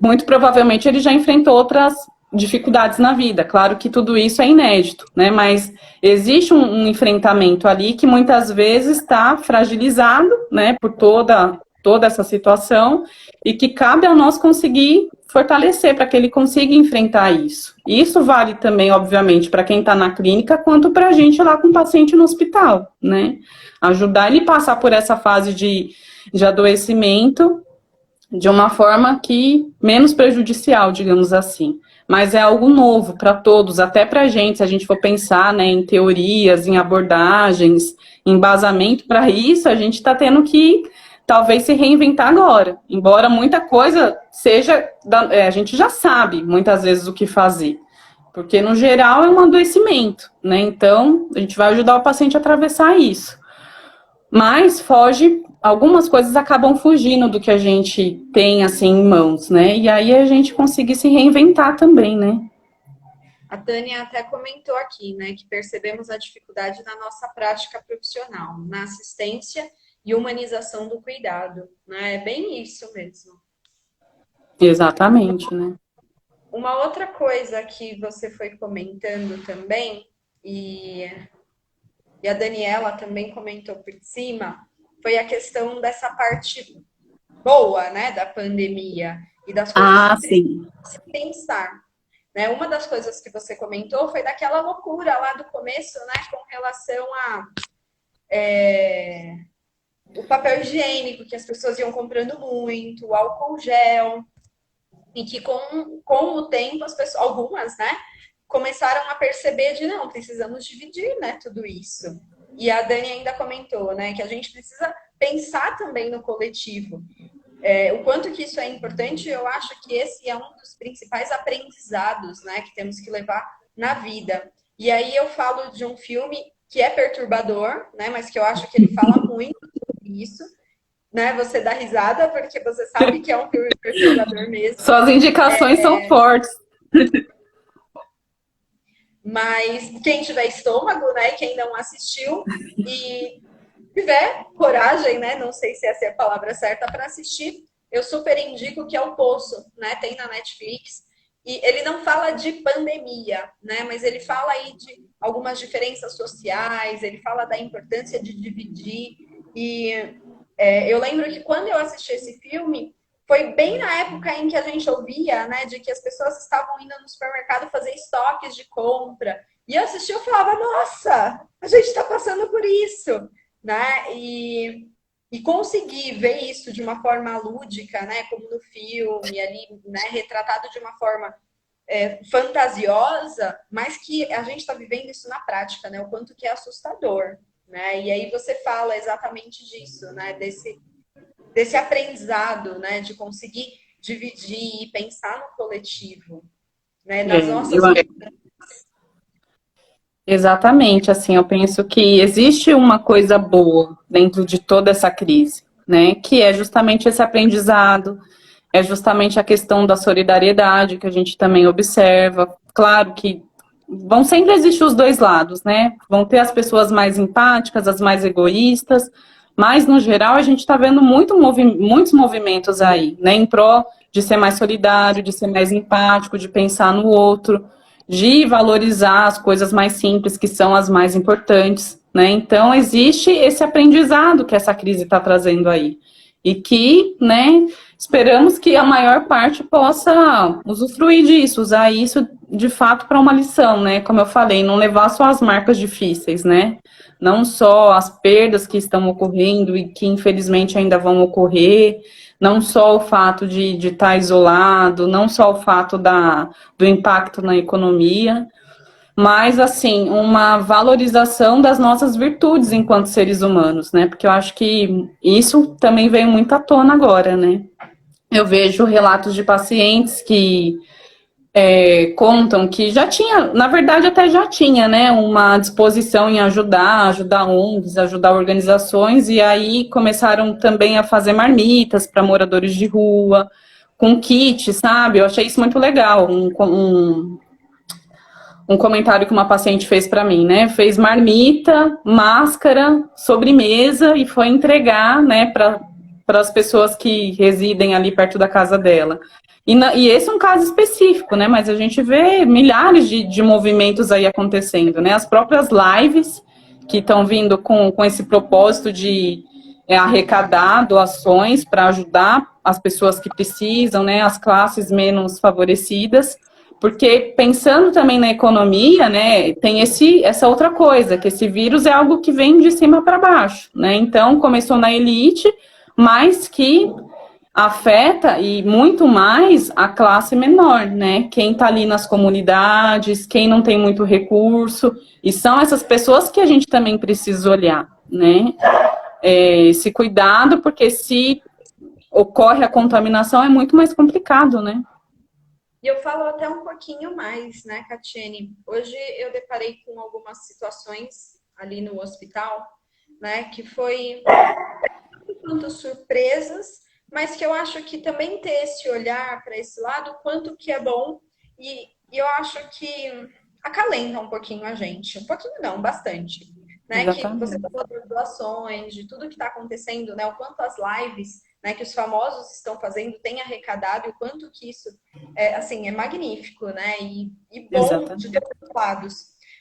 Muito provavelmente ele já enfrentou outras dificuldades na vida. Claro que tudo isso é inédito, né? Mas existe um enfrentamento ali que muitas vezes está fragilizado, né? Por toda essa situação e que cabe a nós conseguir fortalecer para que ele consiga enfrentar isso. E isso vale também, obviamente, para quem está na clínica, quanto para a gente lá com o paciente no hospital, né? Ajudar ele a passar por essa fase de adoecimento de uma forma que menos prejudicial, digamos assim. Mas é algo novo para todos, até para a gente, se a gente for pensar, né, em teorias, em abordagens, em embasamento para isso, a gente está tendo que talvez se reinventar agora. Embora muita coisa seja, a gente já sabe muitas vezes o que fazer, porque no geral é um adoecimento, né? Então a gente vai ajudar o paciente a atravessar isso. Mas foge, algumas coisas acabam fugindo do que a gente tem assim em mãos, né? E aí a gente conseguir se reinventar também, né? A Tânia até comentou aqui, né, que percebemos a dificuldade na nossa prática profissional, na assistência e humanização do cuidado, né? É bem isso mesmo. Exatamente, né? Uma outra coisa que você foi comentando também, e a Daniela também comentou por cima, foi a questão dessa parte. boa, né, da pandemia e das coisas Ah, que precisam sim. se pensar. Né? Uma das coisas que você comentou foi daquela loucura lá do começo, né, com relação a o papel higiênico, que as pessoas iam comprando muito, o álcool gel, e que com o tempo as pessoas, algumas, né, começaram a perceber de não, precisamos dividir, né, tudo isso. E a Dani ainda comentou, né, que a gente precisa pensar também no coletivo. O quanto que isso é importante, eu acho que esse é um dos principais aprendizados, né, que temos que levar na vida. E aí eu falo de um filme que é perturbador, né, mas que eu acho que ele fala muito sobre isso, né? Você dá risada porque você sabe que é um filme perturbador mesmo. Suas indicações são fortes. Mas quem tiver estômago, né, quem não assistiu e tiver coragem, né, não sei se essa é a palavra certa para assistir, eu super indico que é o Poço, né, tem na Netflix. E ele não fala de pandemia, né, mas ele fala aí de algumas diferenças sociais, ele fala da importância de dividir. E eu lembro que quando eu assisti esse filme, foi bem na época em que a gente ouvia, né, de que as pessoas estavam indo no supermercado fazer estoques de compra. E eu assisti e falava, nossa, a gente está passando por isso, né? E conseguir ver isso de uma forma lúdica, né, como no filme ali, né, retratado de uma forma fantasiosa, mas que a gente está vivendo isso na prática, né? O quanto que é assustador, né? E aí você fala exatamente disso, né? Desse aprendizado, né? De conseguir dividir e pensar no coletivo, né? É, Nas eu, nossas. exatamente, assim, eu penso que existe uma coisa boa dentro de toda essa crise, né? Que é justamente esse aprendizado, é justamente a questão da solidariedade que a gente também observa. Claro que vão sempre existir os dois lados, né? Vão ter as pessoas mais empáticas, as mais egoístas, mas no geral a gente está vendo muitos movimentos aí, né? Em prol de ser mais solidário, de ser mais empático, de pensar no outro, de valorizar as coisas mais simples, que são as mais importantes, né? Então existe esse aprendizado que essa crise está trazendo aí. E que, né, esperamos que a maior parte possa usufruir disso, usar isso de fato para uma lição, né? Como eu falei, não levar só as marcas difíceis, né? Não só as perdas que estão ocorrendo e que infelizmente ainda vão ocorrer, não só o fato de estar isolado, não só o fato do impacto na economia, mas assim, uma valorização das nossas virtudes enquanto seres humanos, né? Porque eu acho que isso também veio muito à tona agora, né? Eu vejo relatos de pacientes que contam que já tinha, na verdade até já tinha, né, uma disposição em ajudar ONGs, ajudar organizações, e aí começaram também a fazer marmitas para moradores de rua, com kit, sabe? Eu achei isso muito legal, um comentário que uma paciente fez para mim, né? Fez marmita, máscara, sobremesa e foi entregar, né, para as pessoas que residem ali perto da casa dela. E esse é um caso específico, né? Mas a gente vê milhares de movimentos aí acontecendo, né? As próprias lives que estão vindo com esse propósito de arrecadar doações para ajudar as pessoas que precisam, né? As classes menos favorecidas. Porque pensando também na economia, né, tem essa outra coisa, que esse vírus é algo que vem de cima para baixo, né? Então começou na elite, mas que afeta e muito mais a classe menor, né? Quem está ali nas comunidades, quem não tem muito recurso, e são essas pessoas que a gente também precisa olhar, né? Esse cuidado, porque se ocorre a contaminação é muito mais complicado, né? E eu falo até um pouquinho mais, né, Catiene? Hoje eu deparei com algumas situações ali no hospital, né, que foi tanto surpresas, mas que eu acho que também ter esse olhar para esse lado, quanto que é bom, e eu acho que acalenta um pouquinho a gente. Um pouquinho não, bastante. Né? Que você Exatamente. falou das doações, de tudo que está acontecendo, né? O quanto as lives, né, que os famosos estão fazendo têm arrecadado e o quanto que isso assim, é magnífico, né? E bom de Exatamente. todos os lados.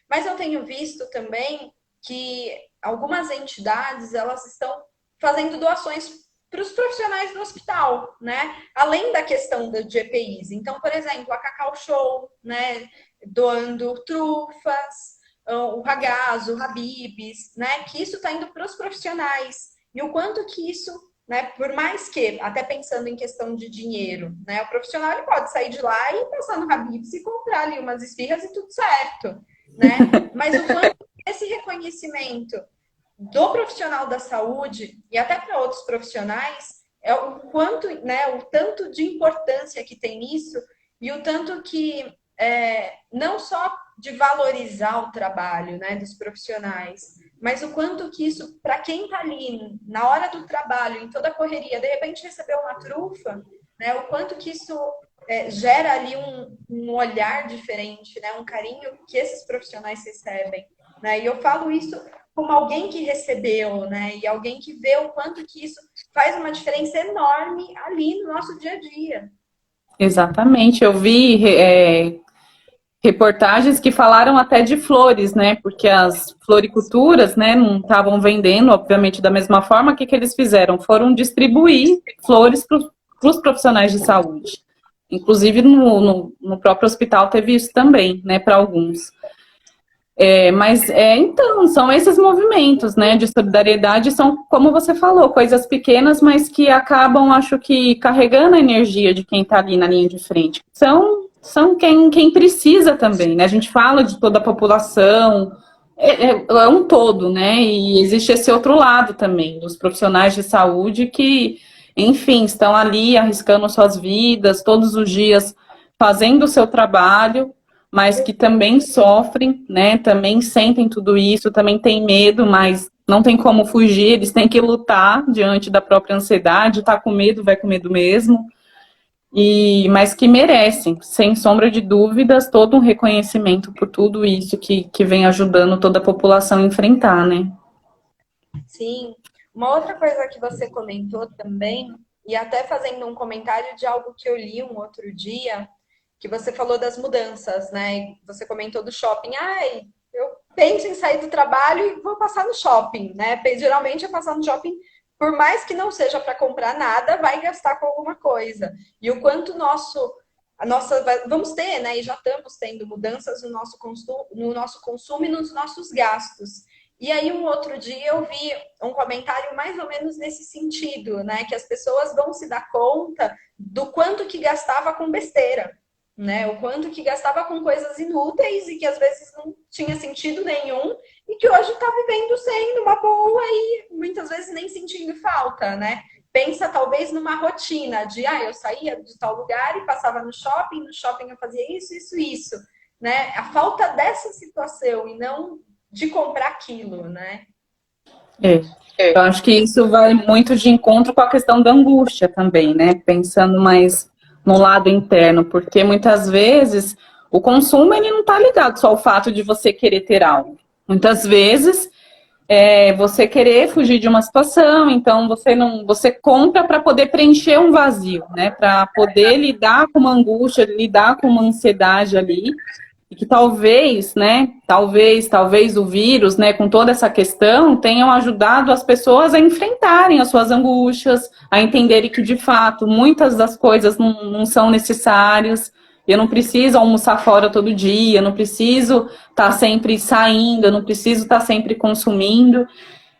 Mas eu tenho visto também que algumas entidades elas estão fazendo doações para os profissionais do hospital, né? Além da questão de EPIs. Então, por exemplo, a Cacau Show, né? Doando trufas, o Ragazzo, o Habib's, né? Que isso está indo para os profissionais. E o quanto que isso, né? Por mais que, até pensando em questão de dinheiro, né? O profissional ele pode sair de lá e passar no Habib's e comprar ali umas esfirras e tudo certo, né? Mas o quanto esse reconhecimento do profissional da saúde e até para outros profissionais é o quanto, né? O tanto de importância que tem isso e o tanto que não só de valorizar o trabalho, né, dos profissionais, mas o quanto que isso, para quem está ali na hora do trabalho, em toda a correria, de repente recebeu uma trufa, né, o quanto que isso gera ali um olhar diferente, né, um carinho que esses profissionais recebem. Né? E eu falo isso como alguém que recebeu, né, e alguém que vê o quanto que isso faz uma diferença enorme ali no nosso dia a dia. Exatamente, eu vi reportagens que falaram até de flores, né? Porque as floriculturas, né, não estavam vendendo, obviamente, da mesma forma. O que eles fizeram? Foram distribuir flores para os profissionais de saúde. Inclusive, no próprio hospital teve isso também, né, para alguns. Então, são esses movimentos, né, de solidariedade, são, como você falou, coisas pequenas, mas que acabam, acho que, carregando a energia de quem está ali na linha de frente. São quem precisa também, né, a gente fala de toda a população, é um todo, né, e existe esse outro lado também, dos profissionais de saúde que, enfim, estão ali arriscando suas vidas, todos os dias fazendo o seu trabalho, mas que também sofrem, né? Também sentem tudo isso, também têm medo, mas não tem como fugir, eles têm que lutar diante da própria ansiedade, tá com medo, vai com medo mesmo, mas que merecem, sem sombra de dúvidas, todo um reconhecimento por tudo isso que vem ajudando toda a população a enfrentar, né? Sim. Uma outra coisa que você comentou também, e até fazendo um comentário de algo que eu li um outro dia, que você falou das mudanças, né? Você comentou do shopping. Ai, eu penso em sair do trabalho e vou passar no shopping, né? Geralmente é passar no shopping, por mais que não seja para comprar nada, vai gastar com alguma coisa. E o quanto vamos ter, né? E já estamos tendo mudanças no nosso consumo e nos nossos gastos. E aí, um outro dia, eu vi um comentário mais ou menos nesse sentido, né? Que as pessoas vão se dar conta do quanto que gastava com besteira, né? O quanto que gastava com coisas inúteis e que às vezes não tinha sentido nenhum e que hoje está vivendo sem uma boa e muitas vezes nem sentindo falta, né? Pensa talvez numa rotina de, eu saía de tal lugar e passava no shopping eu fazia isso, né? A falta dessa situação e não de comprar aquilo, né? Eu acho que isso vai muito de encontro com a questão da angústia também, né? Pensando mais no lado interno, porque muitas vezes o consumo ele não está ligado só ao fato de você querer ter algo. Muitas vezes você querer fugir de uma situação, então você compra para poder preencher um vazio, né? Para poder lidar com uma angústia, lidar com uma ansiedade ali. E que talvez, né, talvez o vírus, né, com toda essa questão, tenham ajudado as pessoas a enfrentarem as suas angústias, a entenderem que, de fato, muitas das coisas não são necessárias. Eu não preciso almoçar fora todo dia, eu não preciso estar sempre saindo, eu não preciso estar sempre consumindo.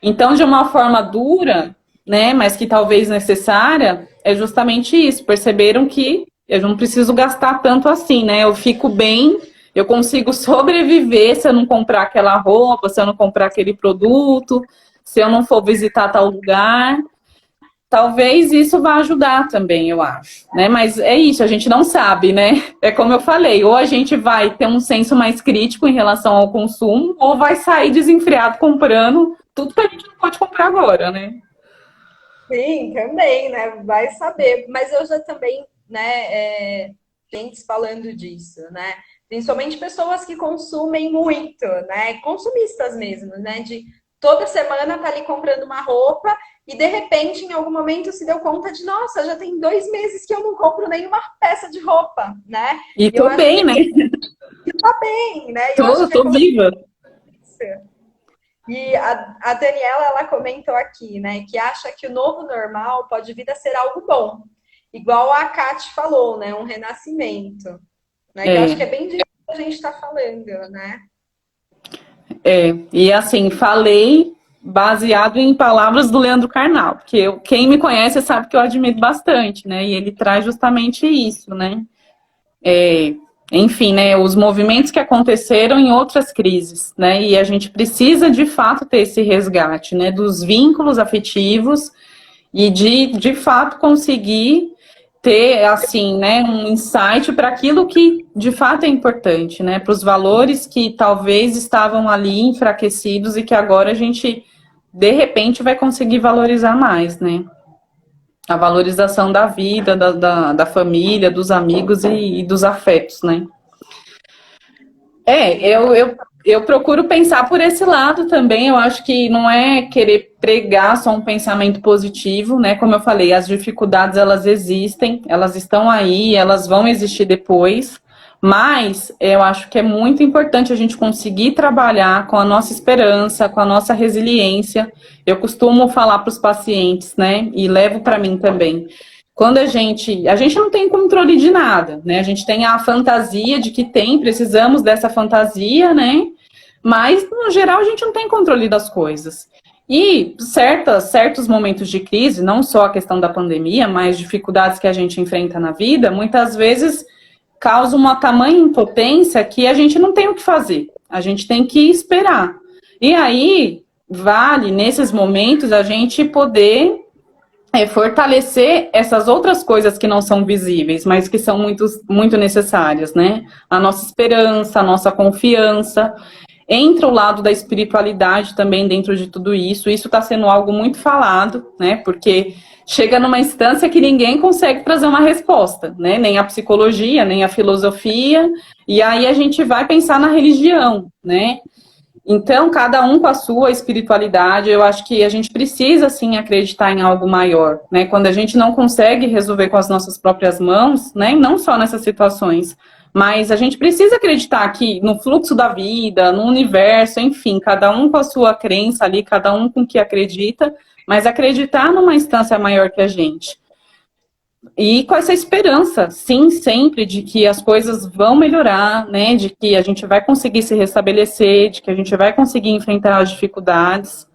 Então, de uma forma dura, né, mas que talvez necessária, é justamente isso. Perceberam que eu não preciso gastar tanto assim, né? Eu fico bem. Eu consigo sobreviver se eu não comprar aquela roupa, se eu não comprar aquele produto, se eu não for visitar tal lugar. Talvez isso vá ajudar também, eu acho, né? Mas é isso, a gente não sabe, né? É como eu falei, ou a gente vai ter um senso mais crítico em relação ao consumo, ou vai sair desenfreado comprando tudo que a gente não pode comprar agora, né? Sim, também, né? Vai saber. Mas eu já também, né, gente falando disso, né? Principalmente pessoas que consumem muito, né? Consumistas mesmo, né? De toda semana tá ali comprando uma roupa e de repente, em algum momento, se deu conta de, nossa, já tem 2 meses que eu não compro nenhuma peça de roupa, né? E Eu tô acho bem, que né? tá bem, né? Eu acho Tô, que é tô viva. consciência. E a Daniela, ela comentou aqui, né, que acha que o novo normal pode vir a ser algo bom. Igual a Kate falou, né, um renascimento, né, que eu acho que é É, bem disso que a gente está falando, né? e assim, falei baseado em palavras do Leandro Carnal, porque quem me conhece sabe que eu admiro bastante, né? E ele traz justamente isso, né? É, enfim, né? Os movimentos que aconteceram em outras crises, né? E a gente precisa de fato ter esse resgate, né? Dos vínculos afetivos e de fato conseguir ter assim, né, um insight para aquilo que de fato é importante, né, para os valores que talvez estavam ali enfraquecidos e que agora a gente de repente vai conseguir valorizar mais, né? A valorização da vida, da família, dos amigos e dos afetos, né? Eu procuro pensar por esse lado também. Eu acho que não é querer pregar só um pensamento positivo, né? Como eu falei, as dificuldades elas existem, elas estão aí, elas vão existir depois. Mas eu acho que é muito importante a gente conseguir trabalhar com a nossa esperança, com a nossa resiliência. Eu costumo falar para os pacientes, né? E levo para mim também. Quando a gente não tem controle de nada, né? A gente tem a fantasia de que tem, precisamos dessa fantasia, né? Mas, no geral, a gente não tem controle das coisas. E certos momentos de crise, não só a questão da pandemia, mas dificuldades que a gente enfrenta na vida, muitas vezes causam uma tamanha impotência que a gente não tem o que fazer. A gente tem que esperar. E aí, vale, nesses momentos, a gente poder fortalecer essas outras coisas que não são visíveis, mas que são muito necessárias, né? A nossa esperança, a nossa confiança. Entra o lado da espiritualidade também dentro de tudo isso. Isso está sendo algo muito falado, né? Porque chega numa instância que ninguém consegue trazer uma resposta, né? Nem a psicologia, nem a filosofia. E aí a gente vai pensar na religião, né? Então, cada um com a sua espiritualidade, eu acho que a gente precisa, sim, acreditar em algo maior, né? Quando a gente não consegue resolver com as nossas próprias mãos, né? E não só nessas situações, mas a gente precisa acreditar que no fluxo da vida, no universo, enfim, cada um com a sua crença ali, cada um com o que acredita, mas acreditar numa instância maior que a gente. E com essa esperança, sim, sempre, de que as coisas vão melhorar, né? De que a gente vai conseguir se restabelecer, de que a gente vai conseguir enfrentar as dificuldades,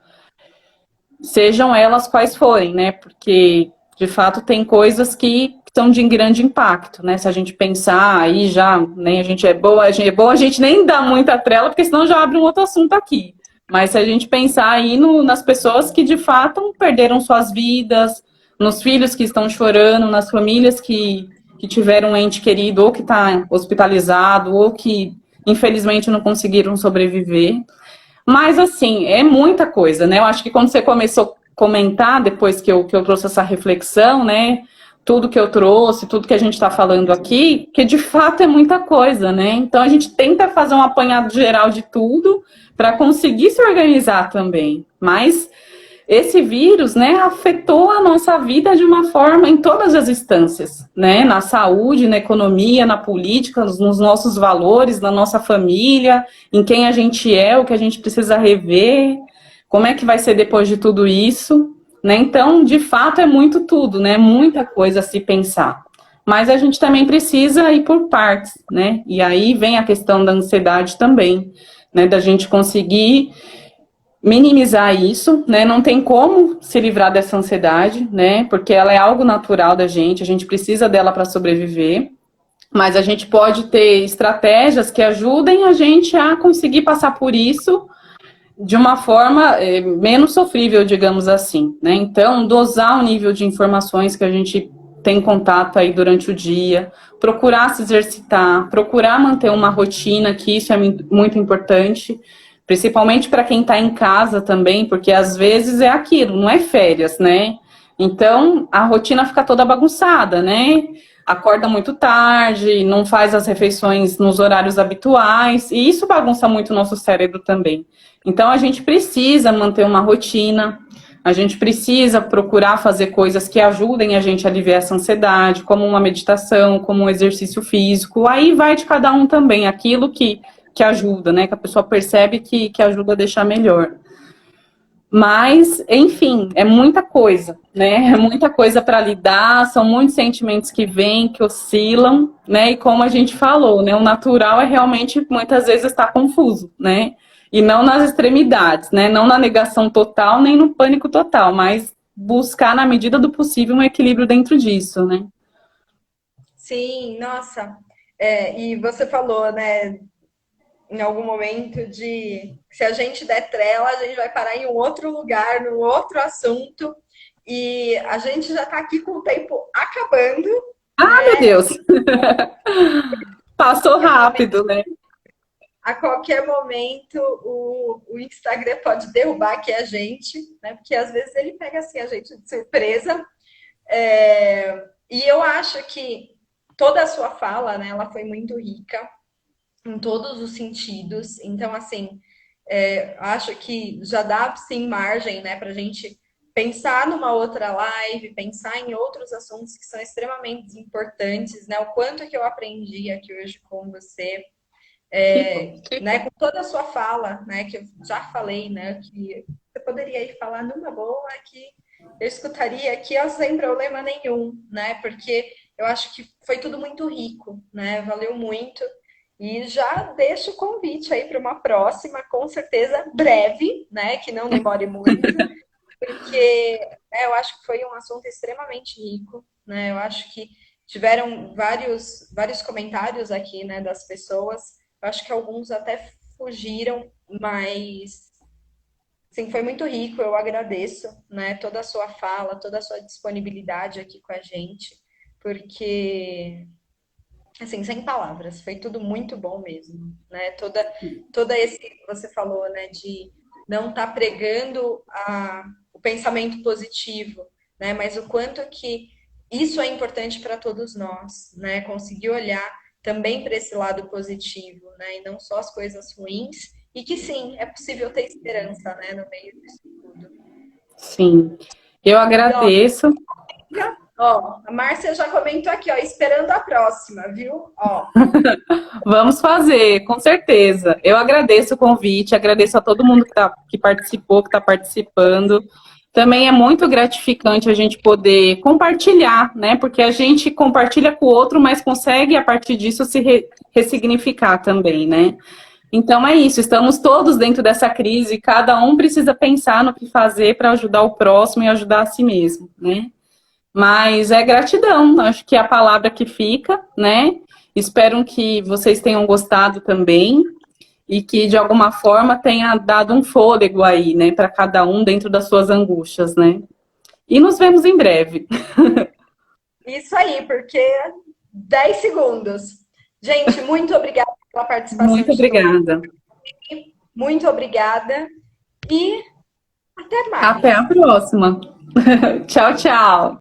sejam elas quais forem, né? Porque, de fato, tem coisas que são de grande impacto, né? Se a gente pensar aí já, né? É bom a gente nem dar muita trela, porque senão já abre um outro assunto aqui. Mas se a gente pensar aí nas pessoas que, de fato, perderam suas vidas, nos filhos que estão chorando, nas famílias que tiveram um ente querido ou que está hospitalizado ou que, infelizmente, não conseguiram sobreviver. Mas, assim, é muita coisa, né? Eu acho que quando você começou a comentar, depois que eu trouxe essa reflexão, né? Tudo que eu trouxe, tudo que a gente está falando aqui, que de fato é muita coisa, né? Então a gente tenta fazer um apanhado geral de tudo para conseguir se organizar também. Mas esse vírus, né, afetou a nossa vida de uma forma em todas as instâncias, né? Na saúde, na economia, na política, nos nossos valores, na nossa família, em quem a gente é, o que a gente precisa rever, como é que vai ser depois de tudo isso, né? Então, de fato, é muito tudo, né? Muita coisa a se pensar. Mas a gente também precisa ir por partes, né? E aí vem a questão da ansiedade também, né? Da gente conseguir minimizar isso, né? Não tem como se livrar dessa ansiedade, né? Porque ela é algo natural da gente, a gente precisa dela para sobreviver, mas a gente pode ter estratégias que ajudem a gente a conseguir passar por isso de uma forma menos sofrível, digamos assim, né? Então, dosar o nível de informações que a gente tem contato aí durante o dia, procurar se exercitar, procurar manter uma rotina, que isso é muito importante, principalmente para quem está em casa também, porque às vezes é aquilo, não é férias, né? Então, a rotina fica toda bagunçada, né? Acorda muito tarde, não faz as refeições nos horários habituais, e isso bagunça muito o nosso cérebro também. Então, a gente precisa manter uma rotina, a gente precisa procurar fazer coisas que ajudem a gente a aliviar essa ansiedade, como uma meditação, como um exercício físico. Aí vai de cada um também, aquilo que ajuda, né? Que a pessoa percebe que ajuda a deixar melhor. Mas, enfim, é muita coisa, né? É muita coisa para lidar, são muitos sentimentos que vêm, que oscilam, né? E como a gente falou, né? O natural é realmente muitas vezes estar confuso, né? E não nas extremidades, né? Não na negação total, nem no pânico total, mas buscar, na medida do possível, um equilíbrio dentro disso, né? Sim, nossa. E você falou, né, em algum momento de se a gente der trela, a gente vai parar em um outro lugar, num outro assunto. E a gente já está aqui com o tempo acabando, Ah, meu né? Deus! Passou rápido, né? A qualquer momento o Instagram pode derrubar aqui a gente, né? Porque às vezes ele pega assim a gente de surpresa. E eu acho que toda a sua fala, né, ela foi muito rica em todos os sentidos. Então, assim, acho que já dá sim margem, né, para a gente pensar numa outra live, pensar em outros assuntos que são extremamente importantes, né? O quanto que eu aprendi aqui hoje com você, Que bom. né? Com toda a sua fala, né? Que eu já falei, né? Que você poderia ir falar numa boa, que eu escutaria aqui ó, sem problema nenhum, né? Porque eu acho que foi tudo muito rico, né? Valeu muito. E já deixo o convite aí para uma próxima, com certeza breve, né? Que não demore muito, porque eu acho que foi um assunto extremamente rico, né? Eu acho que tiveram vários comentários aqui, né, das pessoas. Eu acho que alguns até fugiram, mas sim, foi muito rico. Eu agradeço, né, toda a sua fala, toda a sua disponibilidade aqui com a gente, porque assim, sem palavras, foi tudo muito bom mesmo, né? Toda esse você falou, né, de não estar pregando o pensamento positivo, né? Mas o quanto que isso é importante para todos nós, né? Conseguir olhar também para esse lado positivo, né? E não só as coisas ruins, e que sim, é possível ter esperança, né, no meio disso tudo. Sim. Eu E ó, agradeço. a Márcia já comentou aqui, ó, esperando a próxima, viu? Ó, Vamos fazer, com certeza. Eu agradeço o convite, agradeço a todo mundo que participou, que está participando. Também é muito gratificante a gente poder compartilhar, né? Porque a gente compartilha com o outro, mas consegue, a partir disso, ressignificar também, né? Então é isso, estamos todos dentro dessa crise, cada um precisa pensar no que fazer para ajudar o próximo e ajudar a si mesmo, né? Mas é gratidão, acho que é a palavra que fica, né? Espero que vocês tenham gostado também e que de alguma forma tenha dado um fôlego aí, né, para cada um dentro das suas angústias, né? E nos vemos em breve. isso aí, porque 10 segundos. Gente, muito obrigada pela participação Muito de todos. obrigada. Muito obrigada e até Até mais. a próxima. Tchau, tchau.